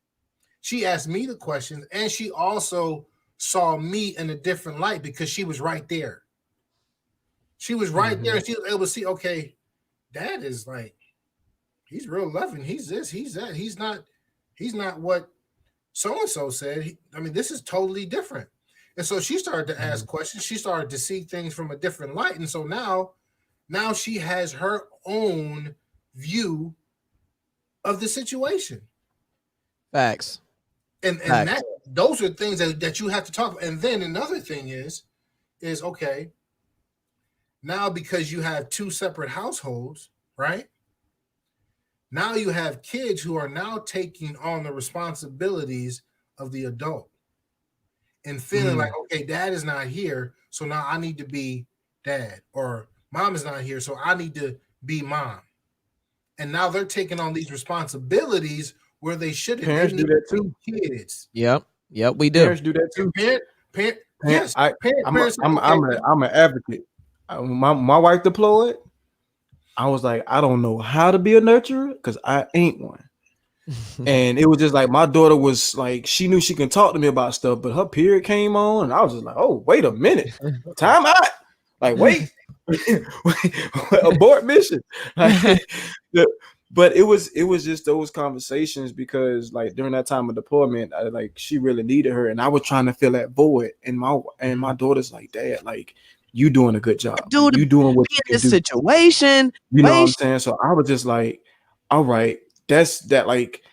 S4: She asked me the questions, and she also saw me in a different light because she was right there. She was right there,
S3: Mm-hmm.
S4: and she was able to see, okay, dad is like, he's real loving. He's this, he's that. He's not what so and so said. I mean, this is totally different. And so she started to ask questions. She started to see things from a different light. And so now she has her own view of the situation.
S1: Facts.
S4: And
S1: Facts.
S4: that those are things that you have to talk about. And then another thing is okay, now because you have two separate households, right? Now you have kids who are now taking on the responsibilities of the adult and feeling like,
S3: Mm.
S4: okay, dad is not here, so now I need to be dad, or mom is not here, so I need to be mom. And now they're taking on these responsibilities where they shouldn't. They
S3: Parents do
S4: need
S3: that
S4: to
S3: too.
S4: be kids.
S1: Yep. Yep, we do.
S3: Parents do that
S4: And
S3: too. Parent,
S4: yes,
S3: I,
S4: parents say,
S3: I'm,
S4: okay,
S3: I'm an advocate. My wife deployed. I was like, I don't know how to be a nurturer because I ain't one. And it was just like my daughter was like, she knew she can talk to me about stuff, but her period came on, and I was just like, oh, wait a minute, time out. Like, wait, abort mission. Like, but it was just those conversations because like during that time of deployment, like she really needed her, and I was trying to fill that void. And my daughter's like, Dad, like you doing a good job, like
S1: Dude,
S3: you doing what
S1: be
S3: you
S1: in
S3: can
S1: this
S3: do.
S1: situation.
S3: You know what I'm
S1: Wait.
S3: saying? So I was just like, all right, that's that. Like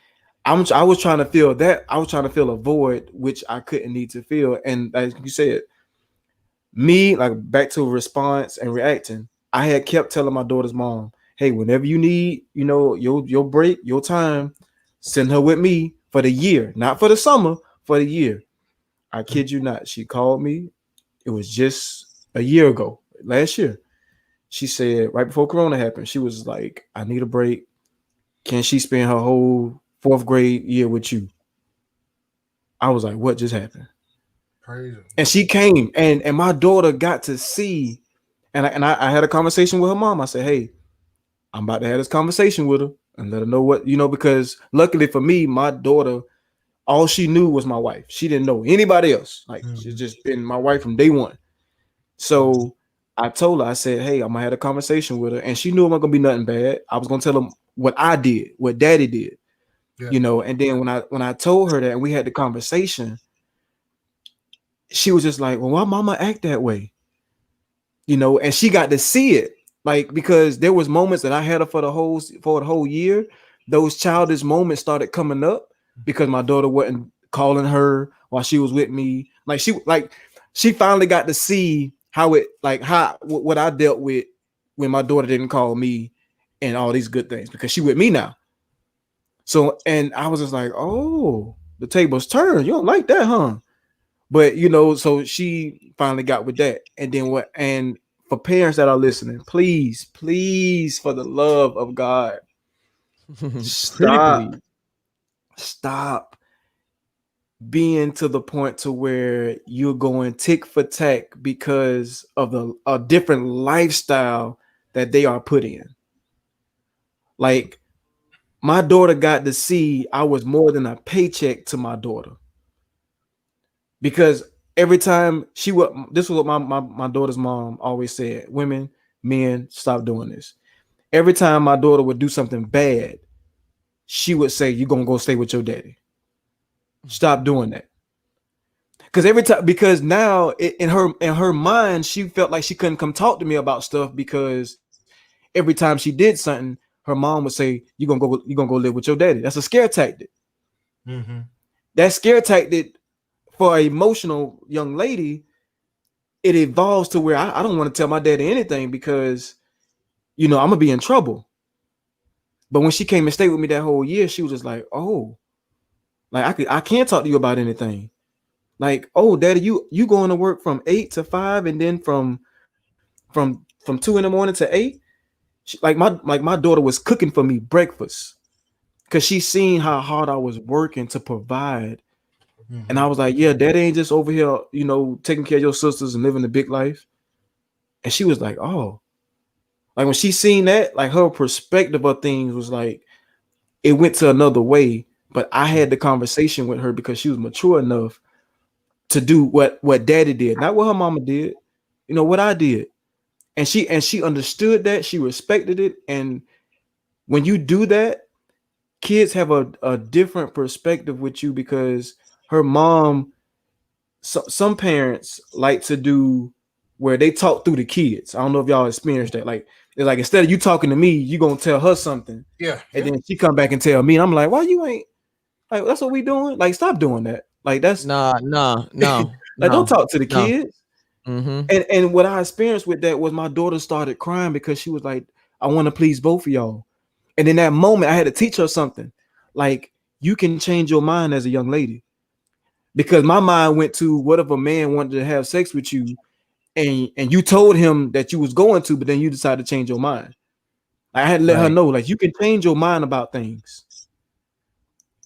S3: I was trying to fill that. I was trying to fill a void which I couldn't need to fill. And as you said, me like back to response and reacting. I had kept telling my daughter's mom, "Hey, whenever you need, your break, your time, send her with me for the year, not for the summer, for the year." I kid you not. She called me. It was just a year ago, last year. She said right before Corona happened, she was like, "I need a break. Can she spend her whole fourth grade year with you?" I was like, "What just happened?"
S4: praise him.
S3: And she came, and my daughter got to see, and I had a conversation with her mom. I said, "Hey, I'm about to have this conversation with her and let her know what because luckily for me, my daughter, all she knew was my wife. She didn't know anybody else. Like she's just been my wife from day one. So I told her, I said, "Hey, I'm gonna have a conversation with her," and she knew it wasn't gonna be nothing bad. I was gonna tell them what I did, what Daddy did,
S4: Yeah.
S3: And then when I told her that and we had the conversation, she was just like, "Well, why mama act that way?" And she got to see it, like because there was moments that I had her for the whole year. Those childish moments started coming up because my daughter wasn't calling her while she was with me. She finally got to see how it like how what I dealt with when my daughter didn't call me and all these good things because she with me now. So and I was just like, oh, the tables turned. You don't like that, huh? But so she finally got with that. And then what and for parents that are listening, please, please, for the love of God,
S1: Pretty
S3: stop,
S1: please.
S3: stop being to the point to where you're going tick for tack because of a different lifestyle that they are put in. Like my daughter got to see I was more than a paycheck to my daughter. Because every time this was what my daughter's mom always said: women, men, stop doing this. Every time my daughter would do something bad, she would say, "You're gonna go stay with your daddy. Stop doing that." Because now in her mind, she felt like she couldn't come talk to me about stuff because every time she did something, her mom would say, "You're gonna go live with your daddy." That's a scare tactic.
S4: Mm-hmm.
S3: That scare tactic for an emotional young lady, it evolves to where I don't want to tell my daddy anything because, I'm gonna be in trouble. But when she came and stayed with me that whole year, she was just like, oh, like I can't talk to you about anything. Like, oh, daddy, you going to work from 8 to 5, and then from 2 in the morning to 8. Like my daughter was cooking for me breakfast because she seen how hard I was working to provide. And
S4: Mm-hmm.
S3: I was like, yeah, daddy ain't just over here, taking care of your sisters and living the big life. And she was like, oh, like when she seen that, like her perspective of things was like it went to another way. But I had the conversation with her because she was mature enough to do what daddy did, not what her mama did, what I did. And she understood that, she respected it. And when you do that, kids have a different perspective with you because her mom, some parents like to do where they talk through the kids. I don't know if y'all experienced that. Like, they're like, instead of you talking to me, you gonna tell her something,
S4: Yeah.
S3: and
S4: Yeah.
S3: then she come back and tell me. And I'm like, why you ain't like that's what we doing? Like, stop doing that. Like, that's
S1: Nah, no, no,
S3: like, don't
S1: no,
S3: talk to the
S1: no.
S3: kids.
S1: Mm-hmm.
S3: And what I experienced with that was my daughter started crying because she was like, I want to please both of y'all. And in that moment, I had to teach her something. Like, you can change your mind as a young lady. Because my mind went to, what if a man wanted to have sex with you and you told him that you was going to, but then you decided to change your mind. I had to let her
S1: Right.
S3: know, like, you can change your mind about things.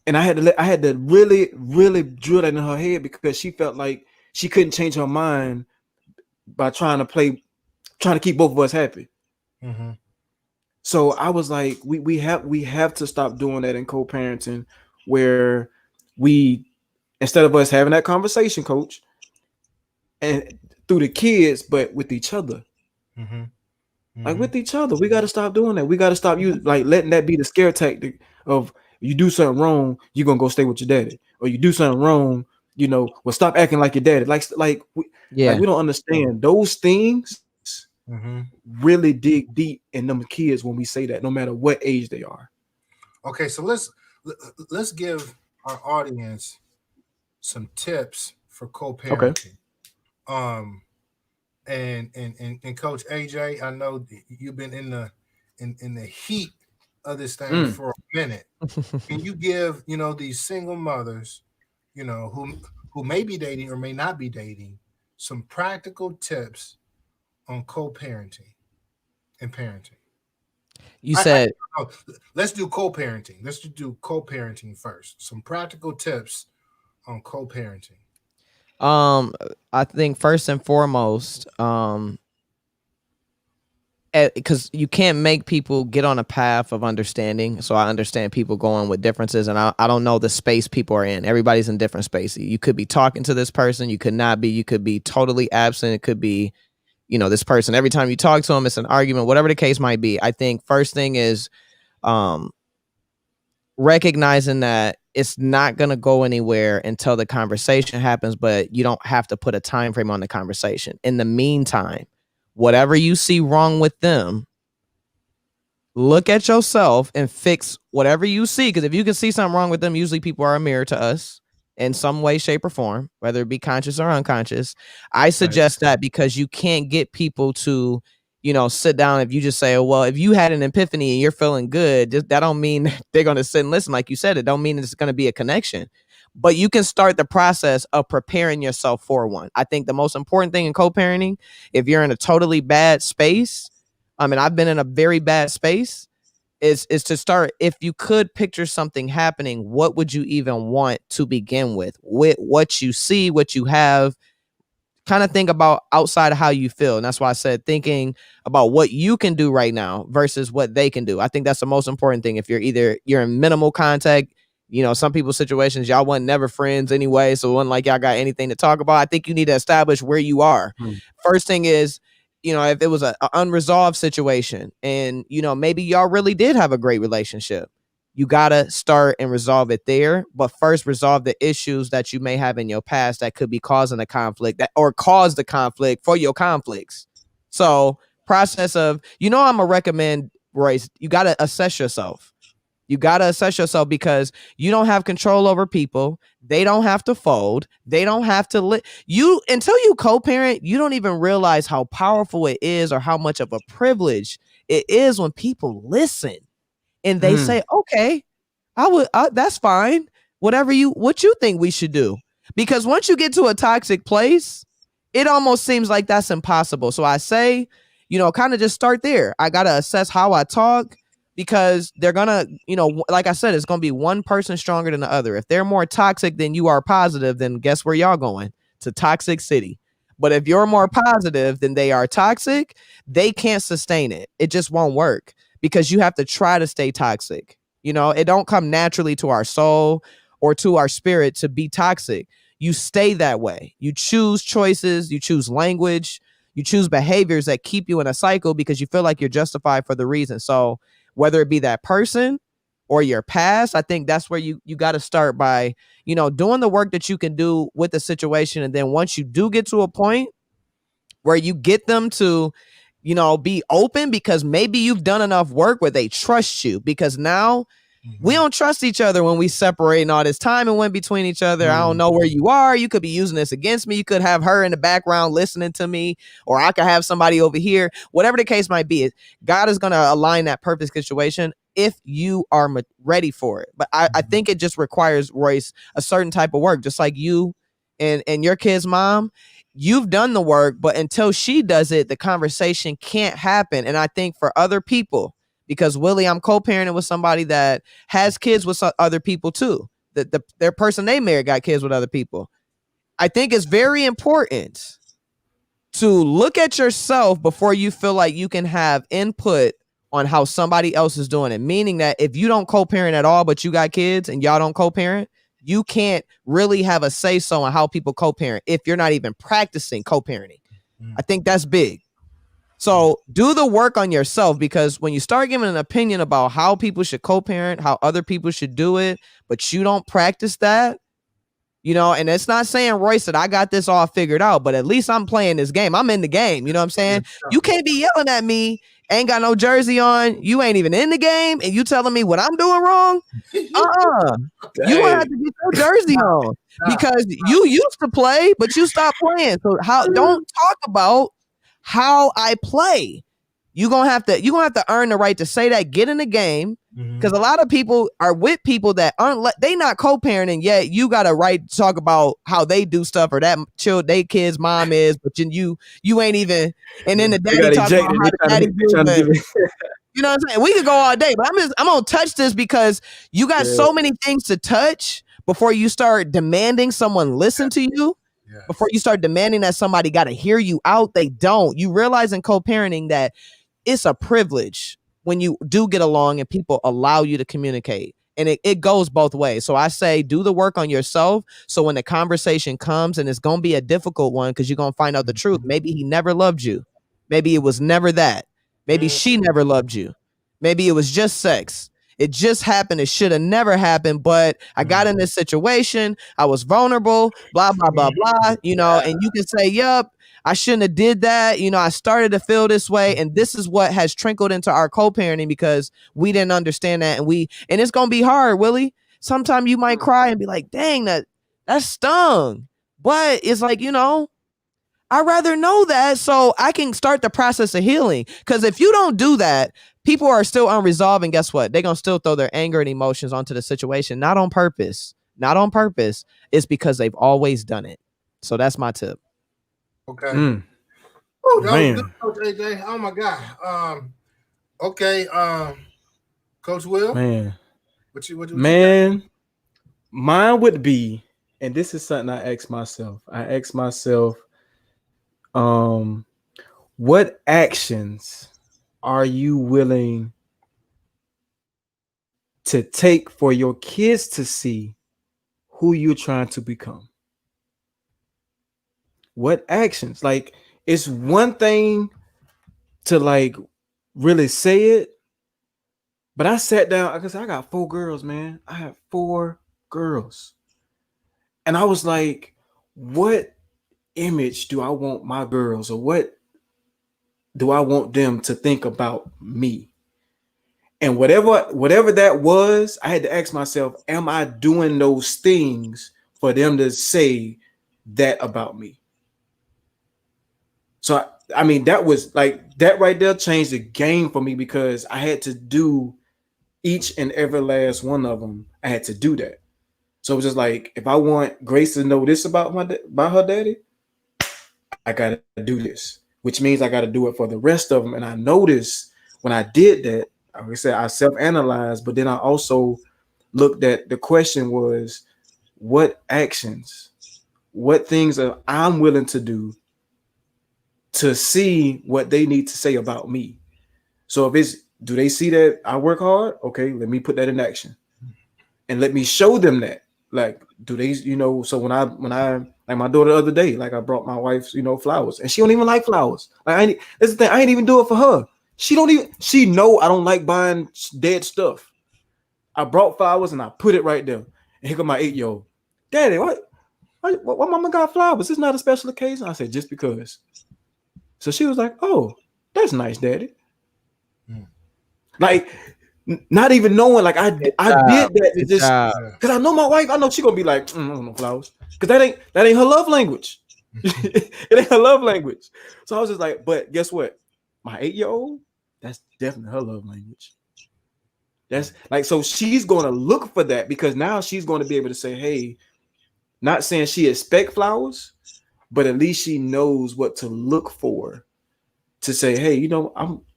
S3: And I had to really, really drill that in her head because she felt like she couldn't change her mind by trying to keep both of us happy.
S4: Mm-hmm.
S3: So I was like, we have to stop doing that in co-parenting, where we, instead of us having that conversation, coach, and through the kids, but with each other.
S4: Mm-hmm.
S3: Like,
S4: Mm-hmm.
S3: with each other, we got to stop doing that. We got to stop you like letting that be the scare tactic of, you do something wrong, you're gonna go stay with your daddy, or you do something wrong, well, stop acting like your daddy. Like we
S1: Yeah.
S3: don't understand those things.
S4: Mm-hmm.
S3: Really dig deep in them kids when we say that, no matter what age they are.
S4: Okay, so let's give our audience some tips for
S3: Okay.
S4: co-parenting. Um, and Coach AJ, I know you've been in the heat of this thing
S3: Mm.
S4: for a minute. Can you give these single mothers, who may be dating or may not be dating, some practical tips on co-parenting and parenting?
S1: You
S4: I
S1: said,
S4: oh, let's do co-parenting. Let's do co-parenting first. Some practical tips on co-parenting.
S1: um, I think first and foremost, because you can't make people get on a path of understanding. So I understand people going with differences, and I don't know the space people are in. Everybody's in different spaces. You could be talking to this person, you could not be. You could be totally absent. It could be, this person. Every time you talk to them, it's an argument. Whatever the case might be. I think first thing is, um, recognizing that it's not going to go anywhere until the conversation happens, but you don't have to put a time frame on the conversation. In the meantime, whatever you see wrong with them, look at yourself and fix whatever you see. Because if you can see something wrong with them, usually people are a mirror to us in some way, shape, or form, whether it be conscious or unconscious. I
S3: Right.
S1: suggest that because you can't get people to, sit down. If you just say, oh, well, if you had an epiphany and you're feeling good, that don't mean they're going to sit and listen. Like you said, it don't mean it's going to be a connection. But you can start the process of preparing yourself for one. I think the most important thing in co-parenting, if you're in a totally bad space, I mean, I've been in a very bad space, is to start, if you could picture something happening, what would you even want to begin with what you see, what you have. Kind of think about outside of how you feel. And that's why I said thinking about what you can do right now versus what they can do. I think that's the most important thing. If you're in minimal contact, some people's situations, y'all wasn't never friends anyway. So it wasn't like y'all got anything to talk about. I think you need to establish where you are.
S3: Mm.
S1: First thing is, if it was a unresolved situation and, maybe y'all really did have a great relationship, you got to start and resolve it there. But first, resolve the issues that you may have in your past that could be causing a conflict or cause the conflict for your conflicts. So, process of, I'm going to recommend, Royce, you got to assess yourself. You got to assess yourself because you don't have control over people. They don't have to fold. They don't have to you until you co-parent, you don't even realize how powerful it is or how much of a privilege it is when people listen and they say, "Okay, that's fine. What you think we should do." Because once you get to a toxic place, it almost seems like that's impossible. So I say, kind of just start there. I got to assess how I talk because they're going to, like I said, it's going to be one person stronger than the other. If they're more toxic than you are positive, then guess where y'all going? To Toxic City. But if you're more positive than they are toxic, they can't sustain it. It just won't work because you have to try to stay toxic. It don't come naturally to our soul or to our spirit to be toxic. You stay that way. You choose choices, you choose language, you choose behaviors that keep you in a cycle because you feel like you're justified for the reason. So whether it be that person or your past, I think that's where you got to start by, doing the work that you can do with the situation. And then once you do get to a point where you get them to, be open because maybe you've done enough work where they trust you because now we don't trust each other when we separate and all this time and went between each other. I don't know where you are. You could be using this against me. You could have her in the background listening to me, or I could have somebody over here. Whatever the case might be, God is going to align that perfect situation if you are ready for it. But I think it just requires, Royce, a certain type of work, just like you and your kid's mom. You've done the work, but until she does it, the conversation can't happen. And I think for other people, because Willie, I'm co-parenting with somebody that has kids with other people too. Their person they married got kids with other people. I think it's very important to look at yourself before you feel like you can have input on how somebody else is doing it. Meaning that if you don't co-parent at all, but you got kids and y'all don't co-parent, you can't really have a say-so on how people co-parent if you're not even practicing co-parenting. I think that's big. So do the work on yourself, because when you start giving an opinion about how people should co-parent, how other people should do it, but you don't practice that, and it's not saying, Royce, that I got this all figured out, but at least I'm playing this game. I'm in the game. You know what I'm saying? You can't be yelling at me, ain't got no jersey on, you ain't even in the game, and you telling me what I'm doing wrong? You gonna have to get your jersey on because you used to play, but you stopped playing. So don't talk about how I play. You're gonna have to earn the right to say that, get in the game. Because a lot of people are with people that aren't they not co-parenting yet. You got a right to talk about how they do stuff or that they kid's mom is, but you ain't even. And then the daddy talk about how the daddy do. You know what I'm saying? We could go all day, but I'm gonna touch this because you got so many things to touch before you start demanding someone listen to you. Before you start demanding that somebody got to hear you out, they don't. You realize in co-parenting that it's a privilege when you do get along and people allow you to communicate. And it goes both ways. So I say do the work on yourself. So when the conversation comes, and it's going to be a difficult one because you're going to find out the truth. Maybe he never loved you. Maybe it was never that. Maybe she never loved you. Maybe it was just sex. It just happened. It should have never happened, but I got in this situation. I was vulnerable, blah, blah, blah, blah, and you can say, yup, I shouldn't have did that. I started to feel this way. And this is what has trickled into our co-parenting because we didn't understand that. And it's going to be hard, Willie. Sometimes you might cry and be like, dang, that stung. But it's like, I'd rather know that so I can start the process of healing. Because if you don't do that, people are still unresolved. And guess what? They're going to still throw their anger and emotions onto the situation. Not on purpose. Not on purpose. It's because they've always done it. So that's my tip.
S4: Okay. Oh, that was good, Coach AJ. Oh my God. Okay. Coach Will.
S3: Man.
S4: What you
S3: Man, mine would be, and this is something I ask myself. What actions are you willing to take for your kids to see who you're trying to become? What actions? Like, it's one thing to like really say it, but I sat down because I got 4 girls, man. I have 4 girls. And I was like, what image do I want my girls, or what do I want them to think about me? And whatever that was, I had to ask myself, am I doing those things for them to say that about me? So I mean, that was like that right there changed the game for me because I had to do each and every last one of them. I had to do that. So it was just like, if I want Grace to know this about about her daddy, I gotta do this, which means I gotta do it for the rest of them. And I noticed when I did that, like I said, I self-analyzed, but then I also looked at the question was, what actions, what things are I'm willing to do to see what they need to say about me. So if it's, do they see that I work hard? Okay, let me put that in action and let me show them that. Like, do they, so when I like my daughter the other day, like I brought my wife, flowers, and she don't even like flowers. Like that's the thing, I ain't even do it for her. She know I don't like buying dead stuff. I brought flowers and I put it right there. And here come my 8-year-old. Daddy, why mama got flowers? It's not a special occasion. I said, just because. So she was like, oh, that's nice, daddy. Like, not even knowing, like I did that to just because I know my wife. I know she gonna be like, I don't want no flowers, because that ain't her love language. It ain't her love language. So I was just like, but guess what? My 8-year-old, that's definitely her love language. That's like, so she's gonna look for that because now she's going to be able to say, hey, not saying she expect flowers, but at least she knows what to look for to say, hey,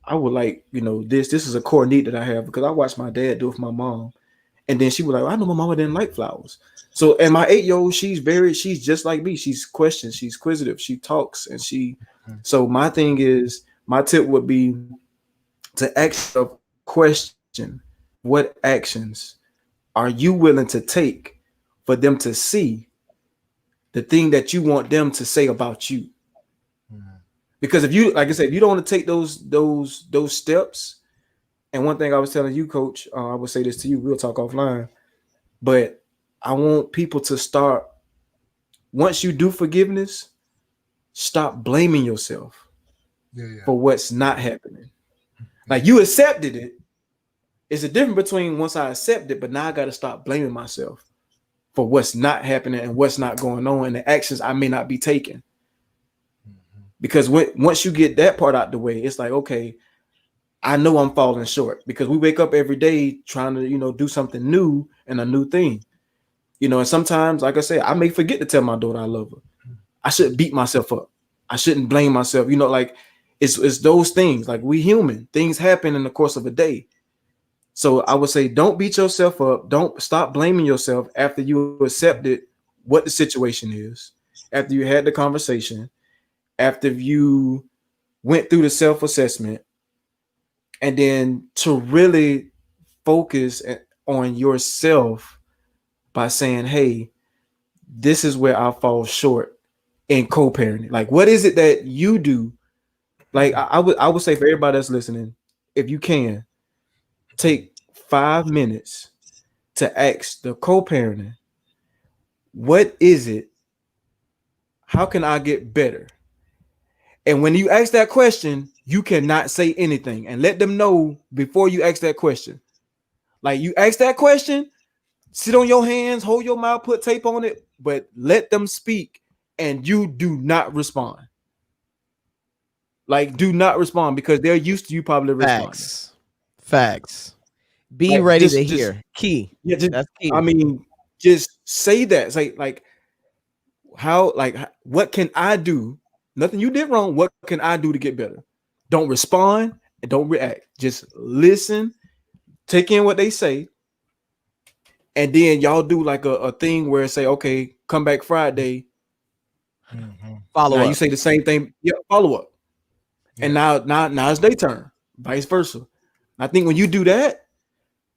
S3: I would like, this is a core need that I have because I watched my dad do it for my mom. And then she was like, I know my mama didn't like flowers. So, and my 8-year-old, she's just like me. She's questions, she's inquisitive, she talks, and so my thing is, my tip would be to ask a question. What actions are you willing to take for them to see the thing that you want them to say about you? Because if you, like I said, if you don't want to take those steps, and one thing I was telling you, Coach, I would say this to you. We'll talk offline, but I want people to start. Once you do forgiveness, stop blaming yourself for what's not happening. Like, you accepted it. It's a difference between once I accept it, but now I got to stop blaming myself for what's not happening and what's not going on and the actions I may not be taking. Because once you get that part out the way, it's like, okay, I know I'm falling short, because we wake up every day trying to, do something new and a new thing, and sometimes, like I said, I may forget to tell my daughter I love her. I shouldn't beat myself up. I shouldn't blame myself. Like it's those things, like, we human, things happen in the course of a day. So I would say, don't beat yourself up. Don't stop blaming yourself after you accepted what the situation is, after you had the conversation, after you went through the self-assessment, and then to really focus on yourself by saying, hey, this is where I fall short in co-parenting. Like, what is it that you do? Like, I would say, for everybody that's listening, if you can, take 5 minutes to ask the co-parenting, what is it? How can I get better? And when you ask that question, you cannot say anything, and let them know before you ask that question. Like, you ask that question, sit on your hands, hold your mouth, put tape on it, but let them speak, and you do not respond. Like, do not respond, because they're used to you probably responding.
S1: Facts. Be
S3: Like,
S1: ready to
S3: just
S1: hear. Key.
S3: yeah,
S1: That's key.
S3: I mean, just say that. Say, like, what can I do? Nothing you did wrong. What can I do to get better? Don't respond and don't react. Just listen, take in what they say, and then y'all do like a thing where say, okay, come back Friday.
S1: Follow
S3: Now
S1: up.
S3: you say the same thing. Yeah, follow up. Yeah. And now it's their turn. Vice versa. I think when you do that,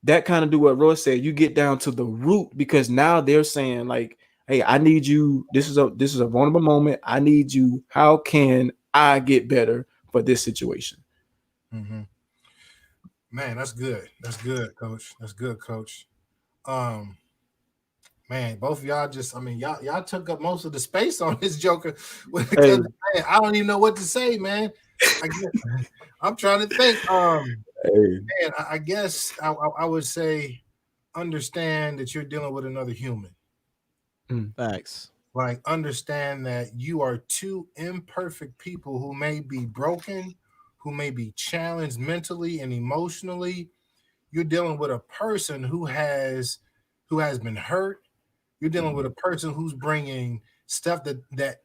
S3: that kind of do what Roy said. You get down to the root, because now they're saying, like, hey, I need you. This is a vulnerable moment. I need you. How can I get better for this situation?
S4: Man, that's good. That's good, Coach. That's good, Coach. Man, both of y'all y'all took up most of the space on this Joker. Because man, I don't even know what to say, man. I'm trying to think.
S3: Hey.
S4: And I guess I would say understand that you're dealing with another human.
S3: Mm.
S1: Facts.
S4: Like, understand that you are two imperfect people who may be broken, who may be challenged mentally and emotionally. You're dealing with a person who has been hurt. You're dealing with a person who's bringing stuff that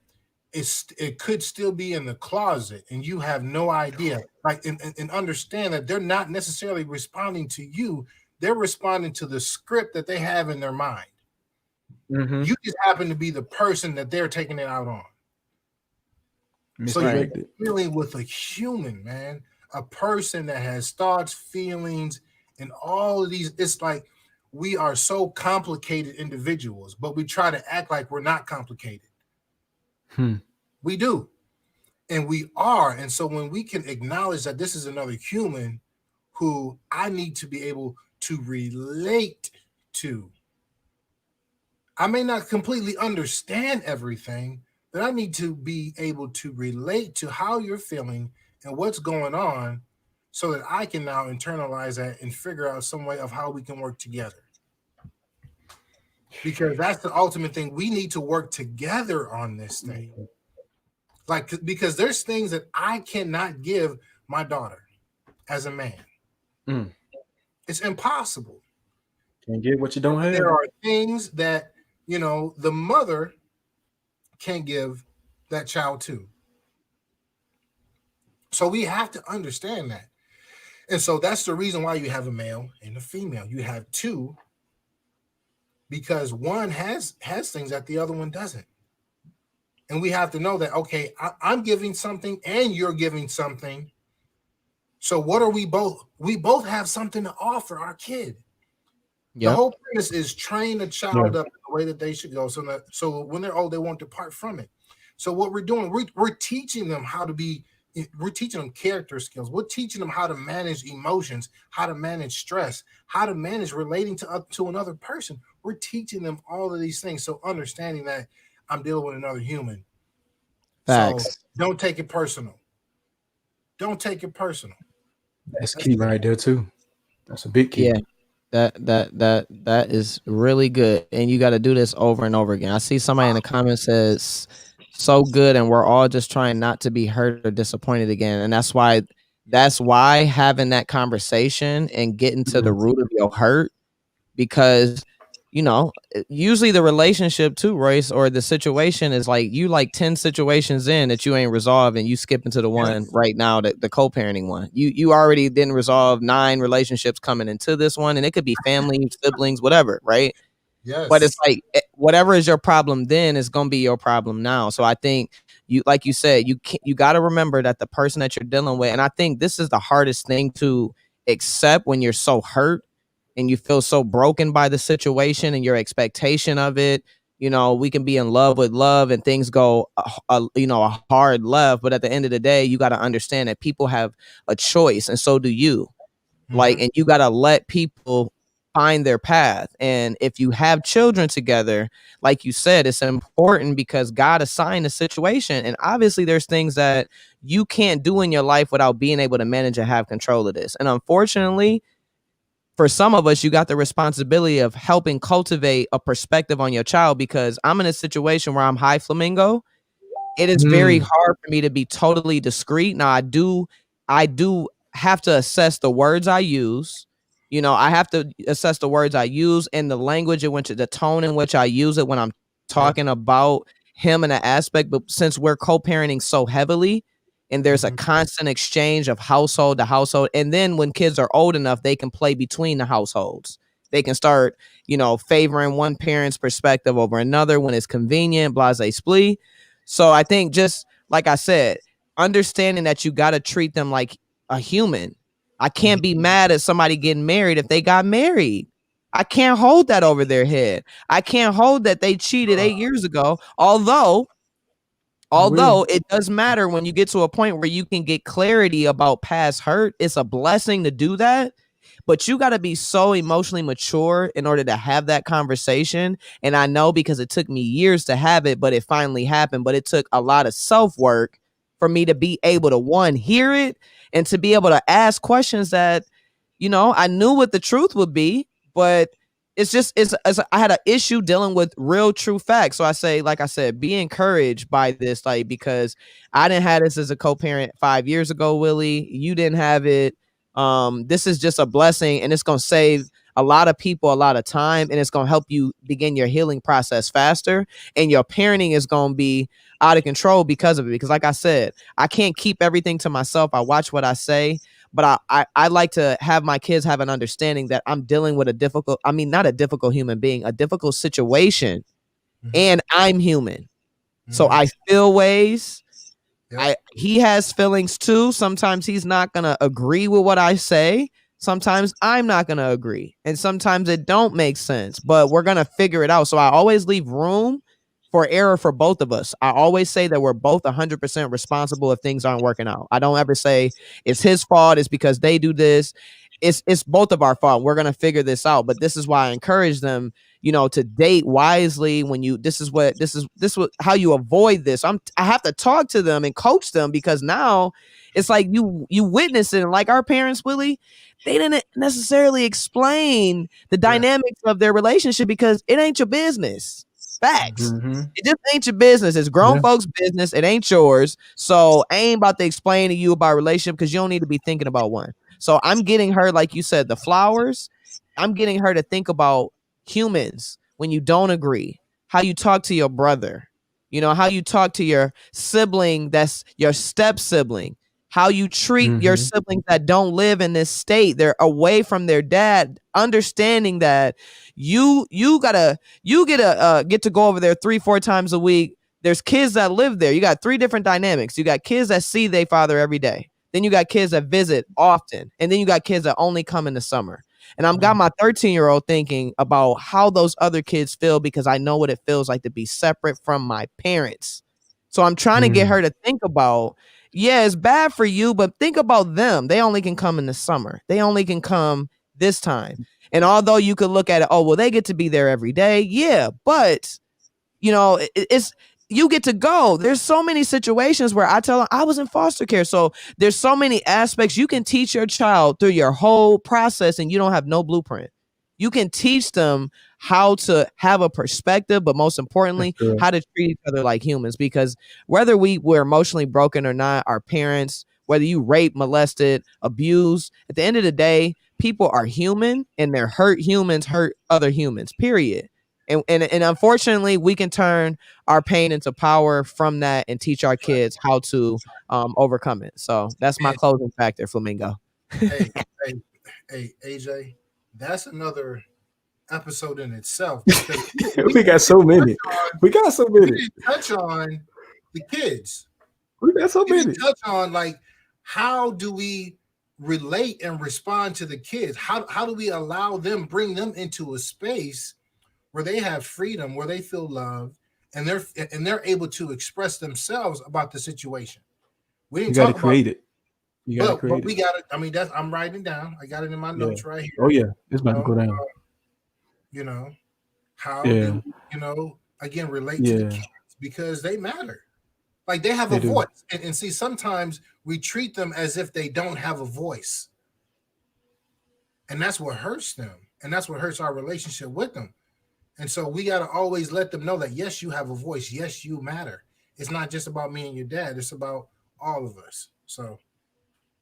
S4: it could still be in the closet and you have no idea. Like, and understand that they're not necessarily responding to you, they're responding to the script that they have in their mind.
S3: Mm-hmm.
S4: You just happen to be the person that they're taking it out on. So you're
S3: Misdirected.
S4: dealing with a human, man, a person that has thoughts, feelings, and all of these. It's like we are so complicated individuals, but we try to act like we're not complicated.
S3: Hmm.
S4: We do, and we are. And so when we can acknowledge that this is another human who I need to be able to relate to, I may not completely understand everything, but I need to be able to relate to how you're feeling and what's going on so that I can now internalize that and figure out some way of how we can work together. Because that's the ultimate thing. We need to work together on this thing. Like, because there's things that I cannot give my daughter as a man.
S3: Mm.
S4: It's impossible.
S3: Can't get what you don't
S4: There
S3: have.
S4: are things that, the mother can give that child to. So we have to understand that. And so that's the reason why you have a male and a female. You have two because one has things that the other one doesn't. And we have to know that, okay, I'm giving something and you're giving something. So what are we both? We both have something to offer our kid. The
S1: Yep.
S4: whole premise is train a child
S3: Yeah.
S4: up in the way that they should go. So when they're old, they won't depart from it. So what we're doing, we're teaching them how to be. We're teaching them character skills. We're teaching them how to manage emotions, how to manage stress, how to manage relating to another person. We're teaching them all of these things. So understanding that I'm dealing with another human. So
S1: Facts.
S4: don't take it personal. Don't take it personal.
S3: That's
S4: That's
S3: key
S4: it.
S3: right there too. That's a big key.
S1: Yeah. That is really good, and you got to do this over and over again. I see somebody in the comments says so good, and we're all just trying not to be hurt or disappointed again, and that's why having that conversation and getting to the
S3: Mhm.
S1: root of your hurt, because usually the relationship too, Royce, or the situation is like you like 10 situations in that you ain't resolved and you skip into the one
S4: Yes.
S1: right now, the co-parenting one. You already didn't resolve 9 relationships coming into this one, and it could be family, siblings, whatever, right? But it's
S4: Yes.
S1: like whatever is your problem then is going to be your problem now. So I think like you said, you got to remember that the person that you're dealing with, and I think this is the hardest thing to accept when you're so hurt and you feel so broken by the situation and your expectation of it. We can be in love with love and things go a hard left, but at the end of the day, you got to understand that people have a choice, and so do you.
S4: Mm-hmm.
S1: Like, and you got to let people find their path. And if you have children together, like you said, it's important because God assigned a situation, and obviously there's things that you can't do in your life without being able to manage and have control of this. And unfortunately, for some of us, you got the responsibility of helping cultivate a perspective on your child, because I'm in a situation where I'm high flamingo. It is very
S3: Mm.
S1: hard for me to be totally discreet. Now I do have to assess the words I use. I have to assess the words I use and the language in which, the tone in which I use it when I'm
S4: Yep.
S1: talking about him in an aspect. But since we're co-parenting so heavily and there's a
S4: Mm-hmm.
S1: constant exchange of household to household, and then when kids are old enough, they can play between the households. They can start, favoring one parent's perspective over another when it's convenient, blase splee. So I think, just like I said, understanding that you got to treat them like a human. I can't be mad at somebody getting married if they got married. I can't hold that over their head. I can't hold that they cheated 8 years ago.
S3: I will.
S1: Although it does matter when you get to a point where you can get clarity about past hurt. It's a blessing to do that. But you got to be so emotionally mature in order to have that conversation. And I know because it took me years to have it, but it finally happened. But it took a lot of self work for me to be able to, one, hear it, and to be able to ask questions that I knew what the truth would be, but it's I had an issue dealing with real true facts. So I say, like I said, be encouraged by this, like, because I didn't have this as a co-parent 5 years ago, Willie. You didn't have it. This is just a blessing, and it's gonna save a lot of people a lot of time, and it's gonna help you begin your healing process faster. And your parenting is gonna be out of control because of it. Because, like I said, I can't keep everything to myself. I watch what I say, but I like to have my kids have an understanding that I'm dealing with a difficult, I mean, not a difficult human being, a difficult situation,
S4: Mhm.
S1: and I'm human. So
S4: Mhm.
S1: I feel ways.
S4: Yep.
S1: He has feelings too. Sometimes he's not gonna agree with what I say. Sometimes I'm not gonna agree. And sometimes it don't make sense, but we're gonna figure it out. So I always leave room for error for both of us. I always say that we're both 100% responsible if things aren't working out. I don't ever say it's his fault, it's because they do this. It's both of our fault. We're gonna figure this out. But this is why I encourage them, to date wisely. When you this is what how you avoid this. I have to talk to them and coach them, because now it's like you witness it. And like our parents, Willie, they didn't necessarily explain the
S4: Yeah.
S1: dynamics of their relationship because it ain't your business. Facts.
S3: Mm-hmm.
S1: It just ain't your business. It's grown
S3: Yeah.
S1: folks' business. It ain't yours. So I ain't about to explain to you about relationship because you don't need to be thinking about one. So I'm getting her, like you said, the flowers. I'm getting her to think about humans when you don't agree, how you talk to your brother, how you talk to your sibling that's your step sibling, how you treat your
S3: Mm-hmm.
S1: siblings that don't live in this state. They're away from their dad, understanding that you get to go over there 3-4 times a week. There's kids that live there. You got three different dynamics. You got kids that see their father every day. Then you got kids that visit often. And then you got kids that only come in the summer. And I've got my 13-year-old thinking about how those other kids feel, because I know what it feels like to be separate from my parents. So I'm trying to get
S3: Mm.
S1: her to think about, yeah, it's bad for you, but think about them. They only can come in the summer. They only can come this time. And although you could look at it, oh, well, they get to be there every day. Yeah, but it's you get to go. There's so many situations where I tell them I was in foster care. So there's so many aspects you can teach your child through your whole process, and you don't have no blueprint. You can teach them how to have a perspective, but most
S3: That's
S1: importantly,
S3: good.
S1: how to treat each other like humans. Because whether we're emotionally broken or not, our parents, whether you rape, molested, abused, at the end of the day, people are human, and they're hurt humans hurt other humans, period. And unfortunately, we can turn our pain into power from that and teach our kids how to overcome it. So that's my
S4: And
S1: closing factor, Flamingo.
S4: hey, hey, hey, AJ, that's another episode in itself because we
S3: We got
S4: didn't
S3: so many.
S4: touch on
S3: We got so
S4: we
S3: many.
S4: didn't touch on the kids.
S3: We got so
S4: We didn't
S3: many.
S4: touch on like how do we relate and respond to the kids? How do we allow them, bring them into a space where they have freedom, where they feel loved, and they're able to express themselves about the situation. We
S3: You
S4: didn't
S3: got to
S4: talk about,
S3: create it. You got to
S4: but
S3: create it.
S4: we got it. I mean, that's I'm writing it down. I got it in my
S3: Yeah.
S4: notes right
S3: Oh
S4: here.
S3: yeah. It's about
S4: You
S3: to
S4: know,
S3: go down.
S4: you know how
S3: Yeah.
S4: do again relate to the
S3: Yeah.
S4: kids because they matter. Like they have a
S3: They do.
S4: voice, and see sometimes we treat them as if they don't have a voice, and that's what hurts them, and that's what hurts our relationship with them. And so we got to always let them know that yes, you have a voice. Yes, you matter. It's not just about me and your dad. It's about all of us. So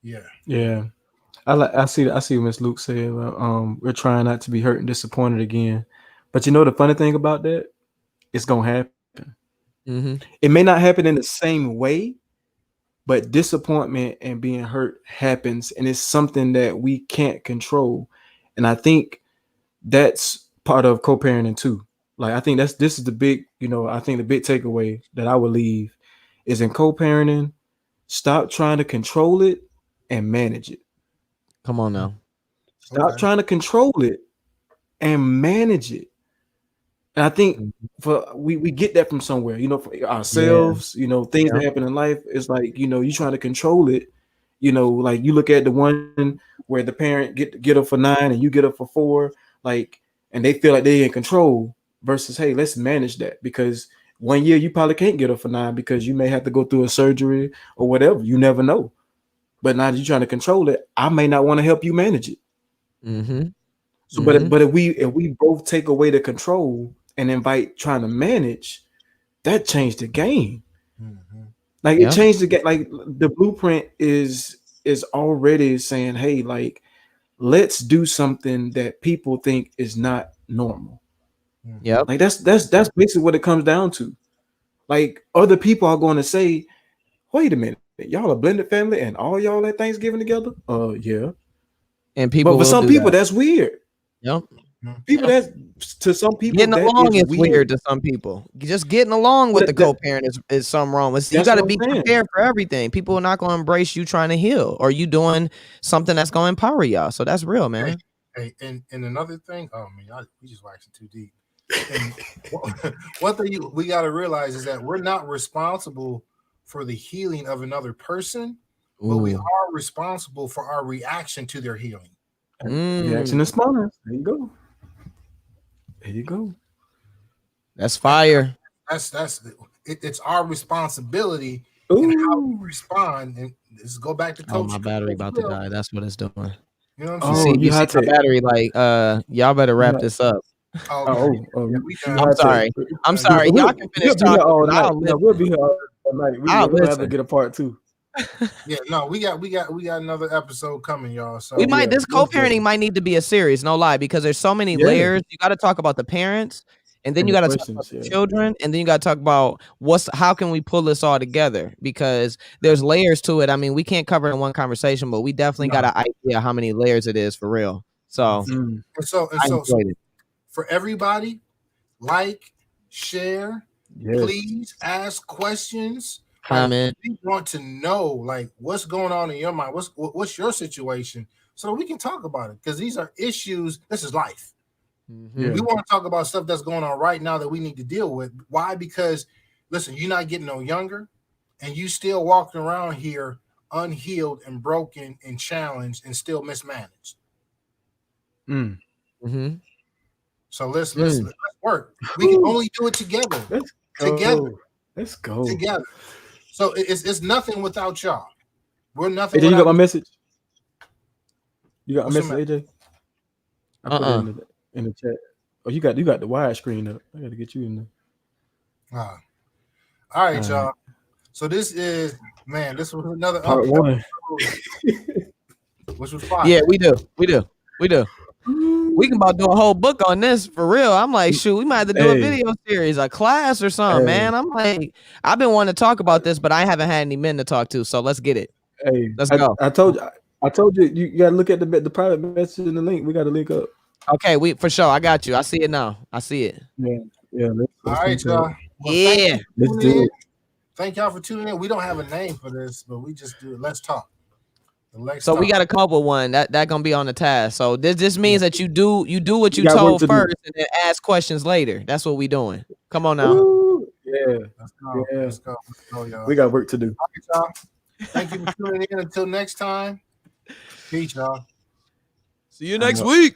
S4: yeah,
S3: Yeah. I see what Miss Luke said. We're trying not to be hurt and disappointed again. But you know the funny thing about that? It's gonna happen.
S1: Mm-hmm.
S3: It may not happen in the same way, but disappointment and being hurt happens, and it's something that we can't control. And I think that's part of co-parenting too. Like I think this is the big, I think the big takeaway that I would leave is in co-parenting, stop trying to control it and manage it.
S1: Come on now.
S3: Stop
S4: okay,
S3: trying to control it and manage it. And I think
S1: Mhm.
S3: for we get that from somewhere, for
S1: Yeah.
S3: ourselves, things
S1: Yeah.
S3: that happen in life. It's like, you trying to control it, like you look at the one where the parent get up for 9 and you get up for 4, like, and they feel like they in control versus, hey, let's manage that because one year you probably can't get up for 9 because you may have to go through a surgery or whatever. You never know. But now that you're trying to control it, I may not want to help you manage it.
S1: Mm-hmm.
S3: So,
S1: Mm-hmm.
S3: but if we both take away the control and invite trying to manage, that changed the game.
S4: Mm-hmm.
S3: Like it
S1: Yep.
S3: changed the game. Like the blueprint is already saying, hey, like let's do something that people think is not normal.
S4: Mm-hmm.
S1: Yep.
S3: Like that's basically what it comes down to. Like other people are going to say, wait a minute, y'all a blended family and all y'all at Thanksgiving together? Yeah.
S1: And
S3: But
S1: people
S3: for
S1: will
S3: some
S1: do
S3: people,
S1: that.
S3: that's weird.
S1: Yep.
S3: People
S1: Yep.
S3: that's to some people
S1: Getting
S3: that
S1: along
S3: is
S1: is weird
S3: weird.
S1: to some people. Just getting along with the
S3: But
S1: co-parent is something wrong. You
S3: that's
S1: got to
S3: what I'm
S1: be
S3: saying.
S1: prepared for everything. People are not going to embrace you trying to heal or you doing something that's going to empower y'all. So that's real,
S4: Hey,
S1: man.
S4: hey, and another thing. Oh man, we just waxing too deep. And one thing we got to realize is that we're not responsible for the healing of another person, but we
S1: Ooh.
S4: are responsible for our reaction to their healing.
S3: Reaction
S1: Mm.
S3: is smart. There you go. There you go.
S1: That's
S4: That,
S1: fire.
S4: that's it's our responsibility in how we
S3: Ooh.
S4: respond. And let's go back to
S1: Oh, my battery
S4: Coach
S1: about to
S4: Will.
S1: die. That's what it's doing.
S4: You know what I'm
S1: You
S4: saying?
S1: see,
S3: Oh, you
S1: you see
S3: high
S1: my
S3: tech.
S1: battery like y'all better wrap
S3: You
S1: this up.
S4: Oh, okay,
S3: oh,
S4: yeah,
S3: you
S4: we
S3: you
S4: done.
S1: I'm
S3: high tech.
S1: sorry. I'm
S4: Done.
S1: sorry. Y'all can finish
S3: We'll be here
S1: talking,
S3: all
S1: but
S3: night.
S1: I'll
S3: No, we'll
S1: listen.
S3: be here all night.
S1: I'll
S3: We're gonna have to
S1: listen.
S3: get a part two.
S4: Yeah, no, we got another episode coming, y'all.
S1: We
S4: So
S1: might
S3: Yeah,
S1: this
S3: most
S1: co-parenting
S3: definitely.
S1: might need to be a series, no lie, because there's so many
S3: Yeah,
S1: layers. You got to talk about the parents, and then
S3: and
S1: you
S3: the
S1: got to talk about
S3: questions.
S1: the
S3: Yeah.
S1: children, and then you got to talk about how can we pull this all together because there's layers to it. I mean, we can't cover it in one conversation, but we definitely got
S4: no,
S1: an idea how many layers it is for real. So
S3: Mm,
S4: and
S1: I
S4: so
S1: enjoyed it.
S4: for everybody, like, share,
S3: yes.
S4: please ask questions. Like
S1: Comment.
S4: we want to know like what's going on in your mind. What's your situation so we can talk about it because these are issues. This is life.
S1: Mm-hmm.
S4: We
S3: Yeah.
S4: want to talk about stuff that's going on right now that we need to deal with. Why? Because listen, you're not getting no younger, and you still walking around here unhealed and broken and challenged and still mismanaged.
S3: Mm.
S1: Mm-hmm.
S4: So let's let's,
S1: Mm.
S4: let's work. We can
S3: Whew.
S4: only do it together,
S3: Let's
S4: together,
S3: go. Let's go.
S4: together. So it's nothing without y'all. We're nothing
S3: AJ, you got
S4: without
S3: my
S4: each.
S3: message? You got a
S4: What's the matter?
S3: message, AJ? I put it
S1: Uh-uh.
S3: in the chat. Oh, you got the wide screen up. I got to get you in there.
S4: Ah. All right,
S3: All right.
S4: y'all. So this is man. This was another
S3: Part one.
S4: episode, which was fire.
S1: Yeah, we do. We do. We do. We can about do a whole book on this for real. I'm like, shoot, we might have to do a
S3: Hey,
S1: video series, a class or something,
S3: hey,
S1: man. I'm like, I've been wanting to talk about this, but I haven't had any men to talk to. So let's get it.
S3: hey.
S1: Let's go.
S3: I told you you got to look at the private message in the link. We got to link up.
S1: Okay, we for sure. I got you. I see it now. I see it.
S3: Yeah, yeah.
S4: All
S3: Let's
S4: right,
S3: link up.
S4: y'all. Well, thank
S1: Yeah.
S4: you for
S3: Let's
S4: tuning
S3: do
S4: in.
S3: it.
S4: Thank y'all for tuning in. We don't have a name for this, but we just do it. Let's talk. Let's
S1: So we
S4: talk.
S1: got to come up with one that gonna be on the task. So this just means that you do what
S3: We
S1: you
S3: got work
S1: told
S3: to do.
S1: first and then ask questions later. That's what we doing. Come on now.
S3: Ooh, yeah,
S4: Let's go.
S3: yeah.
S4: Let's go. Let's go, y'all.
S3: We got work to do.
S4: All right, y'all. Thank you for tuning in. Until next time. Peace, y'all.
S1: See you
S3: I'm
S1: next
S3: up.
S1: week.